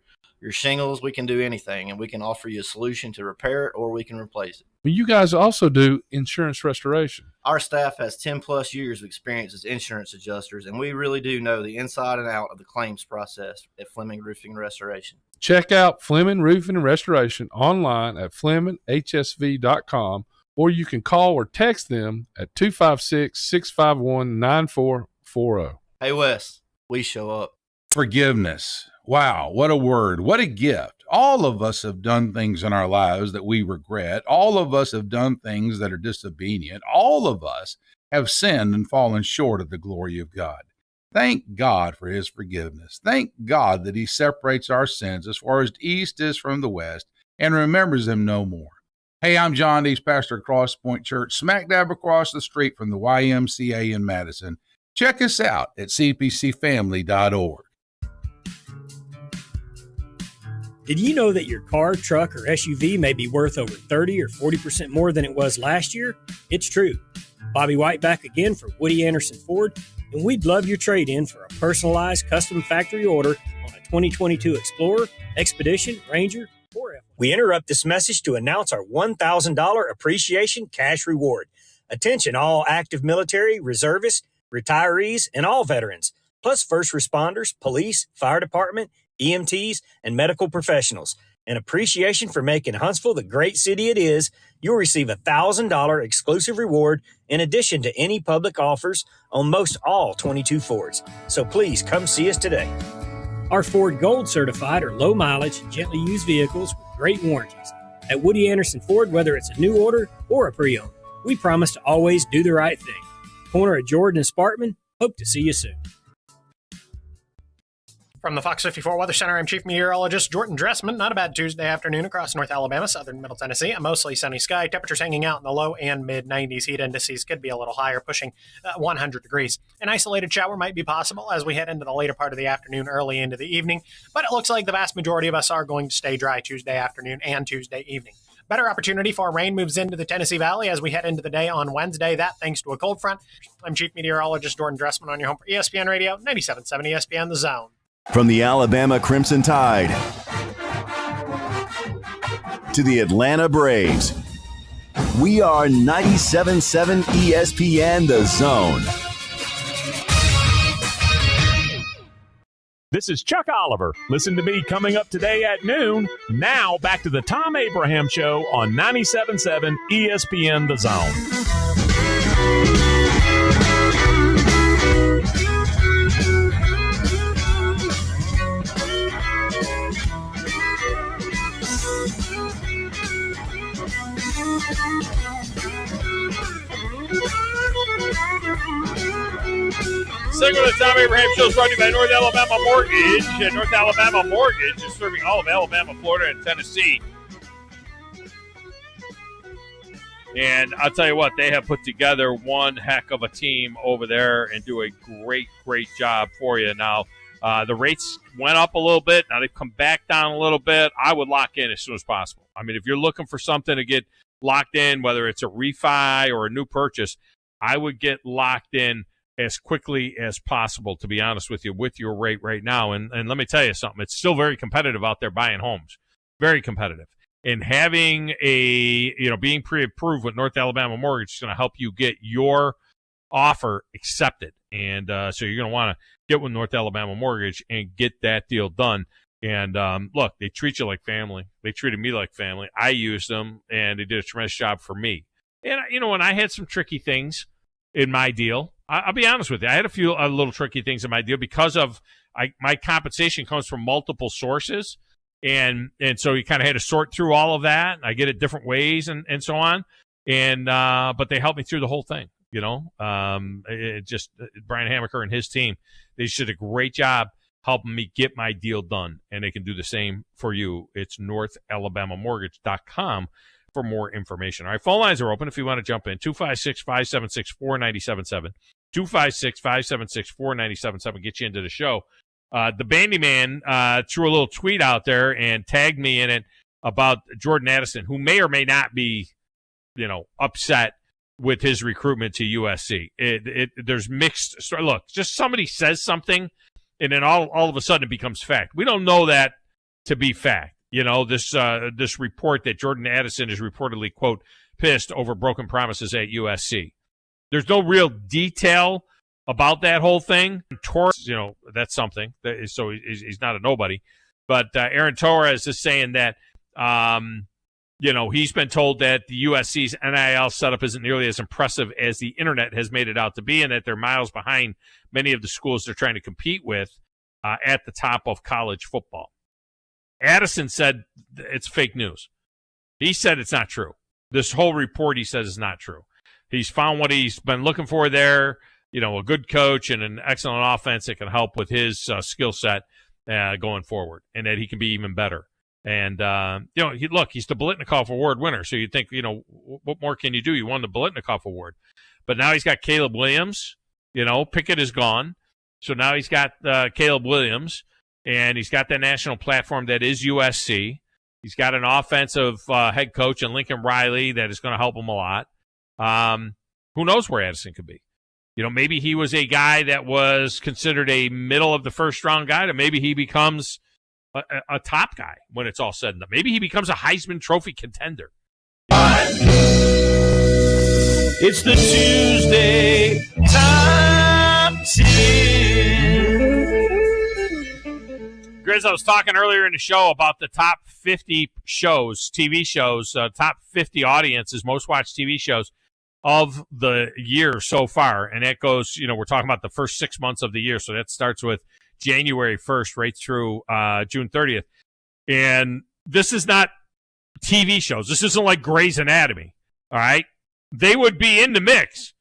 shingles. We can do anything, and we can offer you a solution to repair it, or we can replace it. You guys also do insurance restoration. Our staff has 10-plus years of experience as insurance adjusters, and we really do know the inside and out of the claims process at Fleming Roofing and Restoration. Check out Fleming Roofing and Restoration online at FlemingHSV.com, or you can call or text them at 256-651-9440. Hey, Wes, we show up. Forgiveness. Wow, what a word. What a gift. All of us have done things in our lives that we regret. All of us have done things that are disobedient. All of us have sinned and fallen short of the glory of God. Thank God for his forgiveness. Thank God that he separates our sins as far as the east is from the west and remembers them no more. Hey, I'm John Dees, pastor of Cross Point Church, smack dab across the street from the YMCA in Madison. Check us out at cpcfamily.org. Did you know that your car, truck, or SUV may be worth over 30 or 40% more than it was last year? It's true. Bobby White back again for Woody Anderson Ford, and we'd love your trade-in for a personalized custom factory order on a 2022 Explorer, Expedition, Ranger, or F1. We interrupt this message to announce our $1,000 appreciation cash reward. Attention all active military, reservists, retirees, and all veterans, plus first responders, police, fire department, EMTs, and medical professionals. An appreciation for making Huntsville the great city it is. You'll receive a $1,000 exclusive reward in addition to any public offers on most all 22 Fords. So please come see us today. Our Ford Gold certified or low mileage, gently used vehicles with great warranties. At Woody Anderson Ford, whether it's a new order or a pre-owned, we promise to always do the right thing. Corner of Jordan and Sparkman. Hope to see you soon. From the Fox 54 Weather Center, I'm Chief Meteorologist Jordan Dressman. Not a bad Tuesday afternoon across North Alabama, southern Middle Tennessee. A mostly sunny sky. Temperatures hanging out in the low and mid-90s. Heat indices could be a little higher, pushing 100 degrees. An isolated shower might be possible as we head into the later part of the afternoon, early into the evening. But it looks like the vast majority of us are going to stay dry Tuesday afternoon and Tuesday evening. Better opportunity for rain moves into the Tennessee Valley as we head into the day on Wednesday. That thanks to a cold front. I'm Chief Meteorologist Jordan Dressman on your home for ESPN Radio, 97.7 ESPN The Zone. From the Alabama Crimson Tide to the Atlanta Braves, we are 97.7 ESPN The Zone. This is Chuck Oliver. Listen to me coming up today at noon. Now back to the Thom Abraham Show on 97.7 ESPN The Zone. Segment of the Thom Abraham Show is brought to you by North Alabama Mortgage. North Alabama Mortgage is serving all of Alabama, Florida, and Tennessee. And I'll tell you what, they have put together one heck of a team over there and do a great, great job for you. Now, the rates went up a little bit. Now they've come back down a little bit. I would lock in as soon as possible. I mean, if you're looking for something to get locked in, whether it's a refi or a new purchase, I would get locked in as quickly as possible, to be honest with you, with your rate right now. And let me tell you something. It's still very competitive out there buying homes. Very competitive. And having being pre-approved with North Alabama Mortgage is going to help you get your offer accepted. And so you're going to want to get with North Alabama Mortgage and get that deal done. And look, they treat you like family. They treated me like family. I used them, and they did a tremendous job for me. And, when I had some tricky things in my deal, I'll be honest with you. I had a few little tricky things in my deal because of my compensation comes from multiple sources. And so you kind of had to sort through all of that. I get it different ways and so on. And but they helped me through the whole thing. Brian Hamaker and his team, they just did a great job helping me get my deal done. And they can do the same for you. It's NorthAlabamaMortgage.com for more information. All right, phone lines are open if you want to jump in. 256-576-4977. 256-576-4977. Get you into the show. The Bandy Man threw a little tweet out there and tagged me in it about Jordan Addison, who may or may not be, upset with his recruitment to USC. There's mixed story. Look, just somebody says something, and then all of a sudden it becomes fact. We don't know that to be fact. This report that Jordan Addison is reportedly, quote, pissed over broken promises at USC. There's no real detail about that whole thing. Torres, that's something. So he's not a nobody. But Aaron Torres is saying that He's been told that the USC's NIL setup isn't nearly as impressive as the internet has made it out to be, and that they're miles behind many of the schools they're trying to compete with at the top of college football. Addison said it's fake news. He said it's not true. This whole report, he says, is not true. He's found what he's been looking for there, a good coach and an excellent offense that can help with his skill set going forward, and that he can be even better. And, he's the Biletnikoff Award winner. So you think, what more can you do? You won the Biletnikoff Award. But now he's got Caleb Williams. Pickett is gone. So now he's got Caleb Williams, and he's got that national platform that is USC. He's got an offensive head coach in Lincoln Riley that is going to help him a lot. Who knows where Addison could be? Maybe he was a guy that was considered a middle of the first round guy, to maybe he becomes a top guy when it's all said and done. Maybe he becomes a Heisman Trophy contender. It's the Tuesday Top 10. Grizz, I was talking earlier in the show about the top 50 shows, TV shows, top 50 audiences, most watched TV shows of the year so far. And that goes, we're talking about the first 6 months of the year. So that starts with January 1st right through June 30th. And this is not TV shows. This isn't like Grey's Anatomy, all right? They would be in the mix,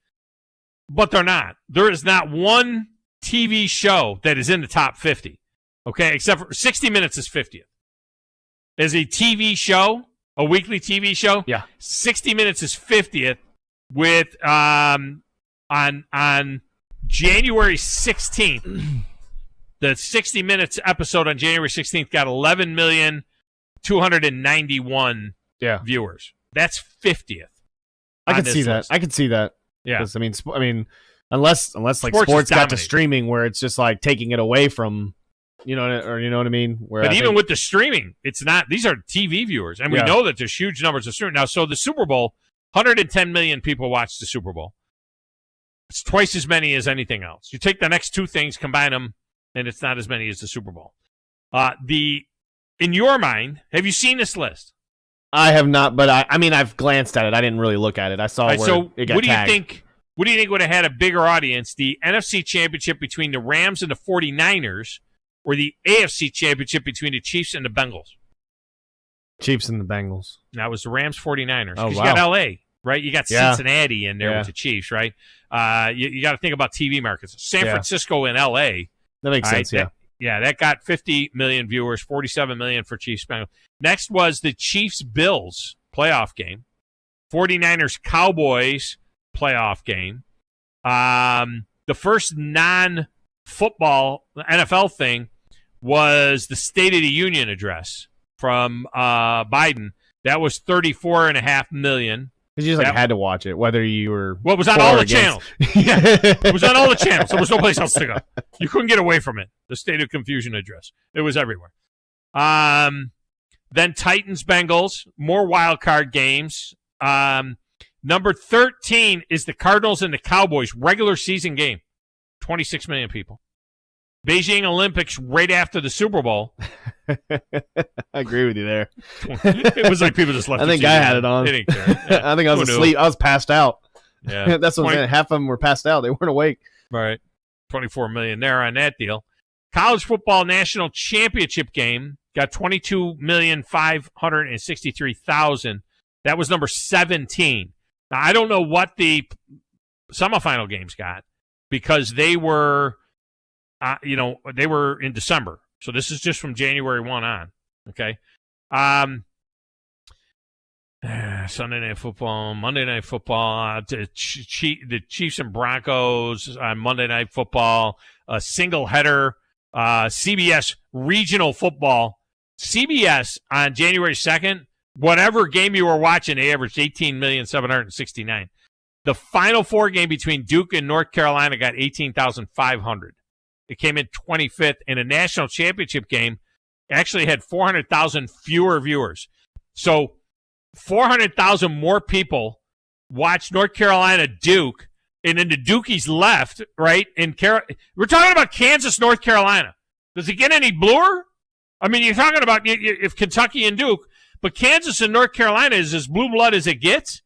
but they're not. There is not one TV show that is in the top 50, okay, except for 60 Minutes is 50th. As a TV show, a weekly TV show, 60 Minutes is 50th with on January 16th. The 60 Minutes episode on January 16th got 11,291,000 viewers. That's 50th. I can see that. I can see that. Yeah. I mean, unless like sports got to streaming where it's just like taking it away from, you know what I mean? But even with the streaming, it's not. These are TV viewers, and we know that there's huge numbers of streaming now. So the Super Bowl, 110 million people watched the Super Bowl. It's twice as many as anything else. You take the next two things, combine them, and it's not as many as the Super Bowl. In your mind, have you seen this list? I have not, but I've glanced at it. I didn't really look at it. I saw where it got what do tagged. What do you think would have had a bigger audience, the NFC Championship between the Rams and the 49ers, or the AFC Championship between the Chiefs and the Bengals? Chiefs and the Bengals. That was the Rams 49ers. Oh, wow. You got L.A., right? You got Cincinnati in there with the Chiefs, right? You got to think about TV markets. San Francisco and L.A. That makes sense, that got 50 million viewers, 47 million for Chiefs. Next was the Chiefs-Bills playoff game. 49ers Cowboys playoff game. The first non-football NFL thing was the State of the Union address from Biden. That was 34.5 million. Because you just had to watch it, whether you were. Well, it was on all the channels. It was on all the channels. There was no place else to go. You couldn't get away from it. The State of Confusion address. It was everywhere. Then Titans, Bengals, more wild card games. Number 13 is the Cardinals and the Cowboys regular season game. 26 million people. Beijing Olympics right after the Super Bowl. I agree with you there. It was like people just left. I think I had it on. They didn't care. Yeah. I think I was asleep. I was passed out. Yeah, that's what I'm saying. Half of them were passed out. They weren't awake. Right. 24 million there on that deal. College football national championship game got 22,563,000. That was number 17. Now I don't know what the semifinal games got because they were. They were in December. So this is just from January 1 on. Okay. Sunday Night Football, Monday Night Football, the Chiefs and Broncos on Monday Night Football, a single header, CBS regional football. CBS on January 2nd, whatever game you were watching, they averaged 18,769,000. The Final Four game between Duke and North Carolina got 18,500. It came in 25th, and a national championship game actually had 400,000 fewer viewers. So 400,000 more people watched North Carolina Duke, and then the Dukies left, right? We're talking about Kansas, North Carolina. Does it get any bluer? I mean, you're talking about if Kentucky and Duke, But Kansas and North Carolina is as blue blood as it gets,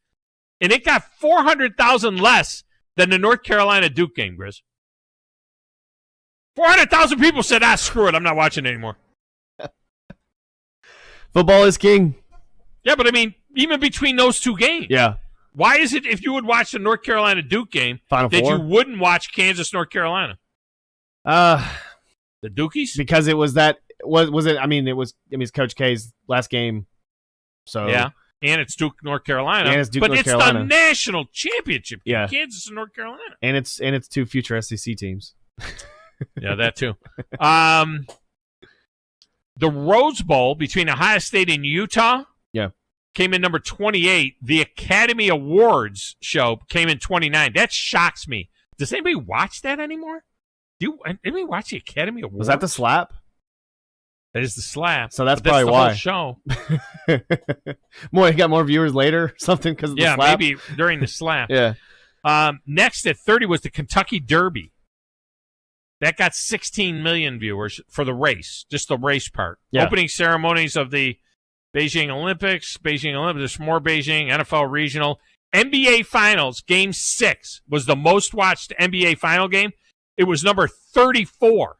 and it got 400,000 less than the North Carolina-Duke game, Grizz. 400,000 people said, screw it, I'm not watching anymore. Football is king. Yeah, but I mean, even between those two games. Yeah. Why is it if you would watch the North Carolina-Duke game Final that Four? you wouldn't watch Kansas-North Carolina? The Dukies? Because it was that was it? I mean, it's Coach K's last game. So yeah, and it's Duke, North Carolina. And it's Duke, but North it's Carolina. the national championship game, Yeah. Kansas and North Carolina. And it's two future SEC teams. Yeah, that too. The Rose Bowl between Ohio State and Utah came in number 28. The Academy Awards show came in 29. That shocks me. Does anybody watch that anymore? Anybody watch the Academy Awards? Was that the slap? That is the slap. So that's the probably why. Whole show. You got more viewers later or something because of the slap? Maybe during the slap. Yeah. Next at 30 was the Kentucky Derby. That got 16 million viewers for the race, just the race part. Yeah. Opening ceremonies of the Beijing Olympics, there's more Beijing, NFL Regional. NBA Finals, Game 6 was the most watched NBA Final game. It was number 34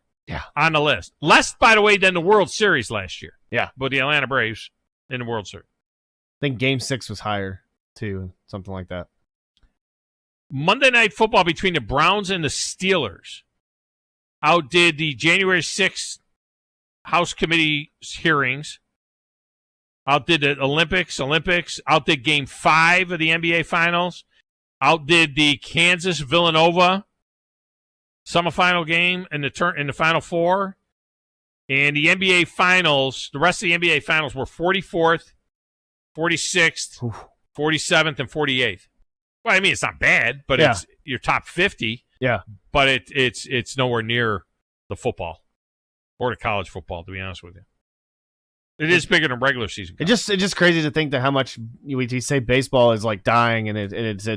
on the list. Less, by the way, than the World Series last year. Yeah. But the Atlanta Braves in the World Series. I think Game 6 was higher, too, something like that. Monday Night Football between the Browns and the Steelers outdid the January 6th House Committee hearings, outdid the Olympics, outdid Game 5 of the NBA Finals, outdid the Kansas-Villanova semifinal game in the Final Four, and the NBA Finals, the rest of the NBA Finals were 44th, 46th, 47th, and 48th. Well, I mean, it's not bad, but it's your top 50. Yeah. But it's nowhere near the football or the college football, to be honest with you. It is bigger than regular season. It's just crazy to think that how much we say baseball is like dying, and it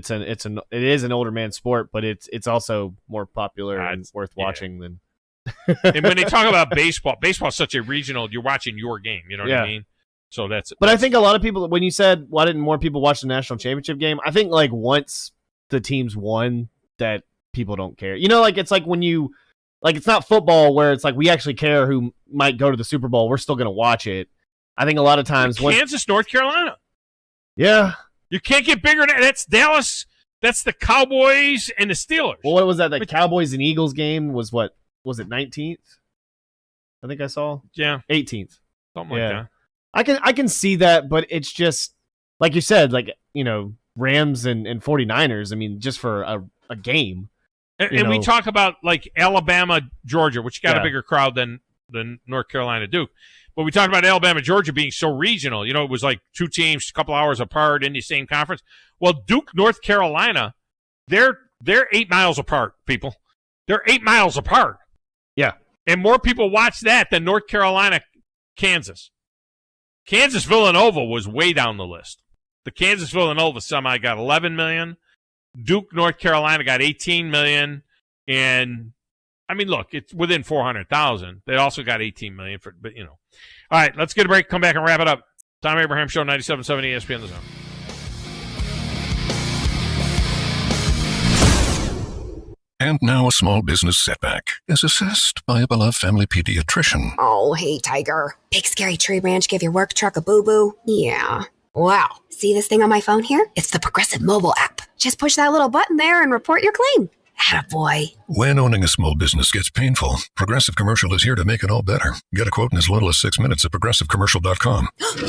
is an older man's sport, but it's also more popular and worth watching than. And when they talk about baseball is such a regional. You're watching your game. You know what I mean? So that's. But I think a lot of people, when you said why didn't more people watch the national championship game, I think like once the teams won, that people don't care. You know, like it's like when you. Like, it's not football where it's like we actually care who might go to the Super Bowl. We're still going to watch it. I think a lot of times Kansas, North Carolina. Yeah. You can't get bigger than that's Dallas. That's the Cowboys and the Steelers. Well, what was that? The Cowboys and Eagles game was what? Was it 19th? I think I saw. Yeah. 18th. Something like that. I can see that, but it's just, like you said, like, you know, Rams and 49ers, I mean, just for a game. And we talk about like Alabama, Georgia, which got a bigger crowd than North Carolina Duke. But we talked about Alabama, Georgia being so regional. You know, it was like two teams, a couple hours apart in the same conference. Well, Duke, North Carolina, they're 8 miles apart, people. They're 8 miles apart. Yeah. And more people watch that than North Carolina, Kansas. Kansas-Villanova was way down the list. The Kansas-Villanova semi got 11 million. Duke, North Carolina got 18 million, and I mean, look, it's within 400,000. They also got 18 million for, but you know. All right, let's get a break. Come back and wrap it up. Thom Abraham Show, 97.7 ESPN The Zone. And now a small business setback is assessed by a beloved family pediatrician. Oh, hey, Tiger. Big scary tree branch give your work truck a boo-boo? Yeah. Wow. See this thing on my phone here? It's the Progressive mobile app. Just push that little button there and report your claim. Attaboy. When owning a small business gets painful, Progressive Commercial is here to make it all better. Get a quote in as little as 6 minutes at progressivecommercial.com.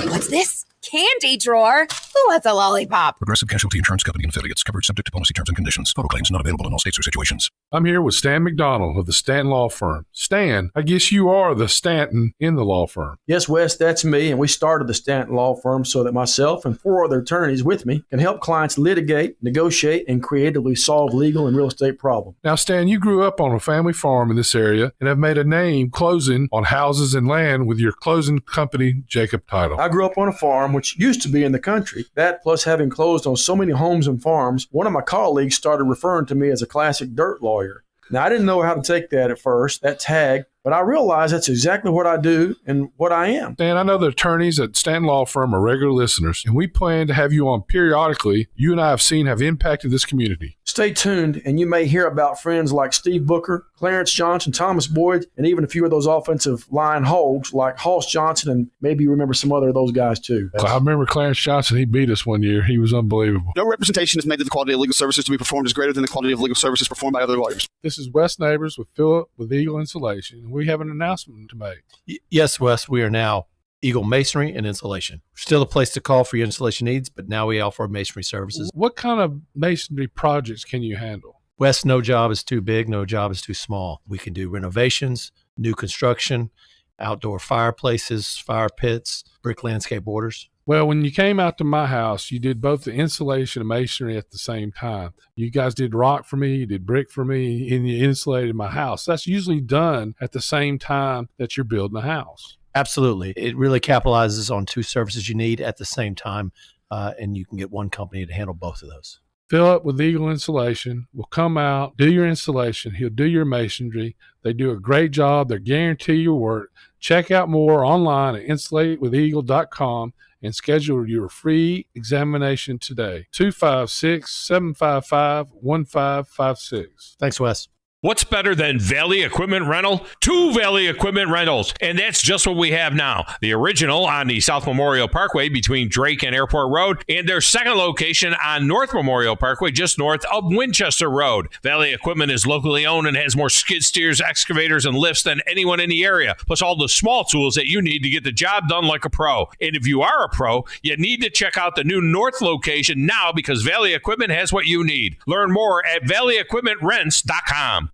What's this? Candy drawer? Who wants a lollipop? Progressive Casualty Insurance Company and affiliates. Coverage subject to policy terms and conditions. Photo claims not available in all states or situations. I'm here with Stan McDonald of the Stanton Law Firm. Stan, I guess you are the Stanton in the law firm. Yes, Wes, that's me, and we started the Stanton Law Firm so that myself and 4 other attorneys with me can help clients litigate, negotiate, and creatively solve legal and real estate problems. Now, Stan, you grew up on a family farm in this area and have made a name closing on houses and land with your closing company, Jacob Title. I grew up on a farm which used to be in the country. That, plus having closed on so many homes and farms, one of my colleagues started referring to me as a classic dirt lawyer. Now, I didn't know how to take that at first, that tag, but I realized that's exactly what I do and what I am. Dan, I know the attorneys at Stanton Law Firm are regular listeners, and we plan to have you on periodically. You and I have seen have impacted this community. Stay tuned, and you may hear about friends like Steve Booker, Clarence Johnson, Thomas Boyd, and even a few of those offensive line hogs like Hoss Johnson, and maybe you remember some other of those guys too. I remember Clarence Johnson. He beat us one year. He was unbelievable. No representation is made that the quality of legal services to be performed is greater than the quality of legal services performed by other lawyers. This is Wes Neighbors with Philip with Eagle Insulation. We have an announcement to make. Yes, Wes, we are now Eagle Masonry and Insulation. Still a place to call for your insulation needs, but now we offer masonry services. What kind of masonry projects can you handle? Wes, no job is too big, no job is too small. We can do renovations, new construction, outdoor fireplaces, fire pits, brick landscape borders. Well, when you came out to my house, you did both the insulation and masonry at the same time. You guys did rock for me, you did brick for me, and you insulated my house. That's usually done at the same time that you're building a house. Absolutely. It really capitalizes on two services you need at the same time, and you can get one company to handle both of those. Philip with Eagle Insulation will come out, do your installation. He'll do your masonry. They do a great job. They guarantee your work. Check out more online at insulatedwitheagle.com and schedule your free examination today. 256-755-1556. Thanks, Wes. What's better than Valley Equipment Rental? Two Valley Equipment Rentals, and that's just what we have now. The original on the South Memorial Parkway between Drake and Airport Road, and their second location on North Memorial Parkway just north of Winchester Road. Valley Equipment is locally owned and has more skid steers, excavators, and lifts than anyone in the area, plus all the small tools that you need to get the job done like a pro. And if you are a pro, you need to check out the new North location now because Valley Equipment has what you need. Learn more at valleyequipmentrents.com.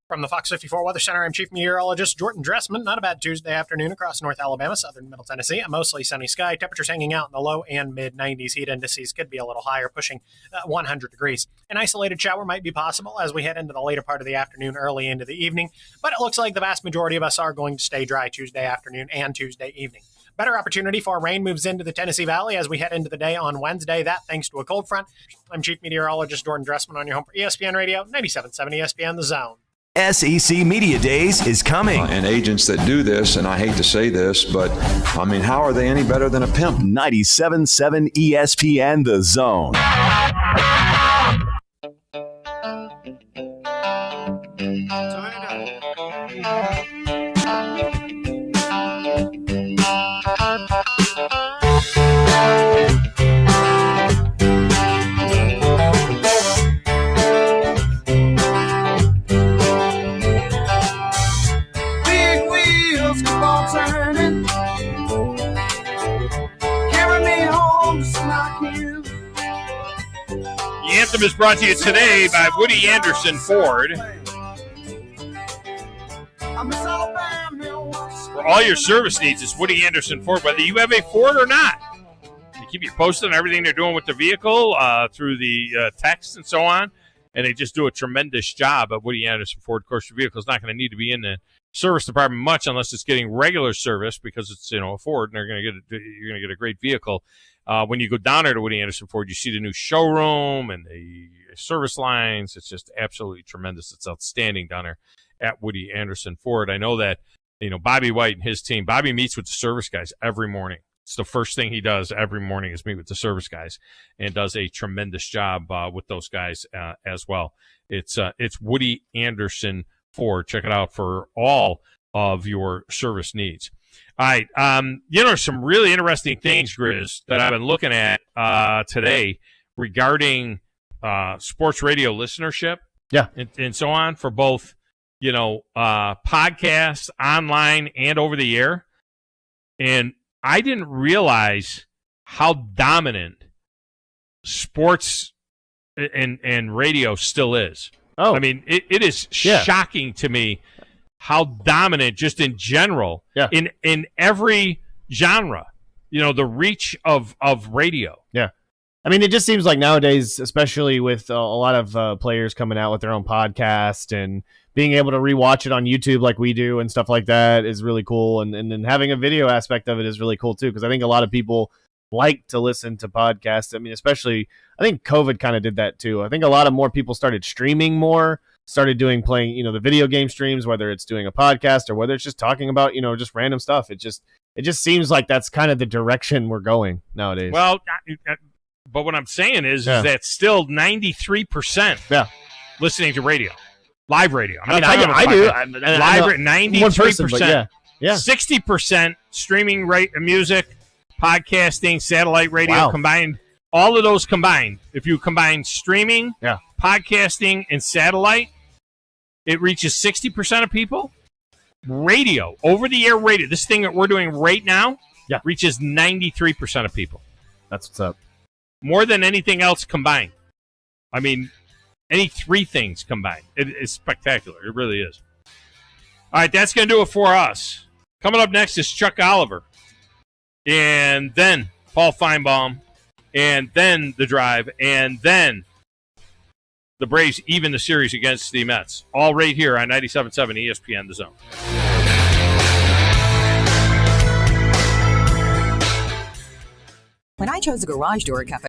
From the Fox 54 Weather Center, I'm Chief Meteorologist Jordan Dressman. Not a bad Tuesday afternoon across North Alabama, southern Middle Tennessee. A mostly sunny sky. Temperatures hanging out in the low and mid-90s. Heat indices could be a little higher, pushing 100 degrees. An isolated shower might be possible as we head into the later part of the afternoon, early into the evening. But it looks like the vast majority of us are going to stay dry Tuesday afternoon and Tuesday evening. Better opportunity for rain moves into the Tennessee Valley as we head into the day on Wednesday. That thanks to a cold front. I'm Chief Meteorologist Jordan Dressman on your home for ESPN Radio, 97.7 ESPN The Zone. SEC Media Days is coming. And agents that do this, and I hate to say this, but I mean, how are they any better than a pimp? 97.7 ESPN The Zone. The anthem is brought to you today by Woody Anderson Ford. For all your service needs, it's Woody Anderson Ford, whether you have a Ford or not. They keep you posted on everything they're doing with the vehicle through the text and so on, and they just do a tremendous job at Woody Anderson Ford. Of course, your vehicle is not going to need to be in the service department much unless it's getting regular service because it's a Ford, and you're going to get a great vehicle. When you go down there to Woody Anderson Ford, you see the new showroom and the service lines. It's just absolutely tremendous. It's outstanding down there at Woody Anderson Ford. I know that, Bobby White and his team, Bobby meets with the service guys every morning. It's the first thing he does every morning is meet with the service guys and does a tremendous job with those guys as well. It's Woody Anderson Ford. Check it out for all of your service needs. All right. Some really interesting things, Grizz, that I've been looking at today regarding sports radio listenership. Yeah. And so on for both, podcasts, online, and over the air. And I didn't realize how dominant sports and radio still is. Oh. I mean, it is shocking to me how dominant, just in general, in every genre, the reach of radio. Yeah. I mean, it just seems like nowadays, especially with a lot of players coming out with their own podcast and being able to rewatch it on YouTube like we do and stuff like that is really cool. And then having a video aspect of it is really cool, too, because I think a lot of people like to listen to podcasts. I mean, especially, I think COVID kind of did that, too. I think a lot of more people started streaming more. started playing, the video game streams, whether it's doing a podcast or whether it's just talking about, just random stuff. It just seems like that's kind of the direction we're going nowadays. Well, but what I'm saying is that still 93% listening to radio, live radio. I do. Live 93%. Yeah. 60% streaming music, podcasting, satellite radio combined. All of those combined, if you combine streaming, podcasting, and satellite, it reaches 60% of people. Radio, over-the-air radio, this thing that we're doing right now, reaches 93% of people. That's what's up. More than anything else combined. I mean, any three things combined. It is spectacular. It really is. All right, that's going to do it for us. Coming up next is Chuck Oliver. And then Paul Feinbaum. And then The Drive. And then the Braves even the series against the Mets. All right here on 97.7 ESPN The Zone. When I chose a garage door at Cafe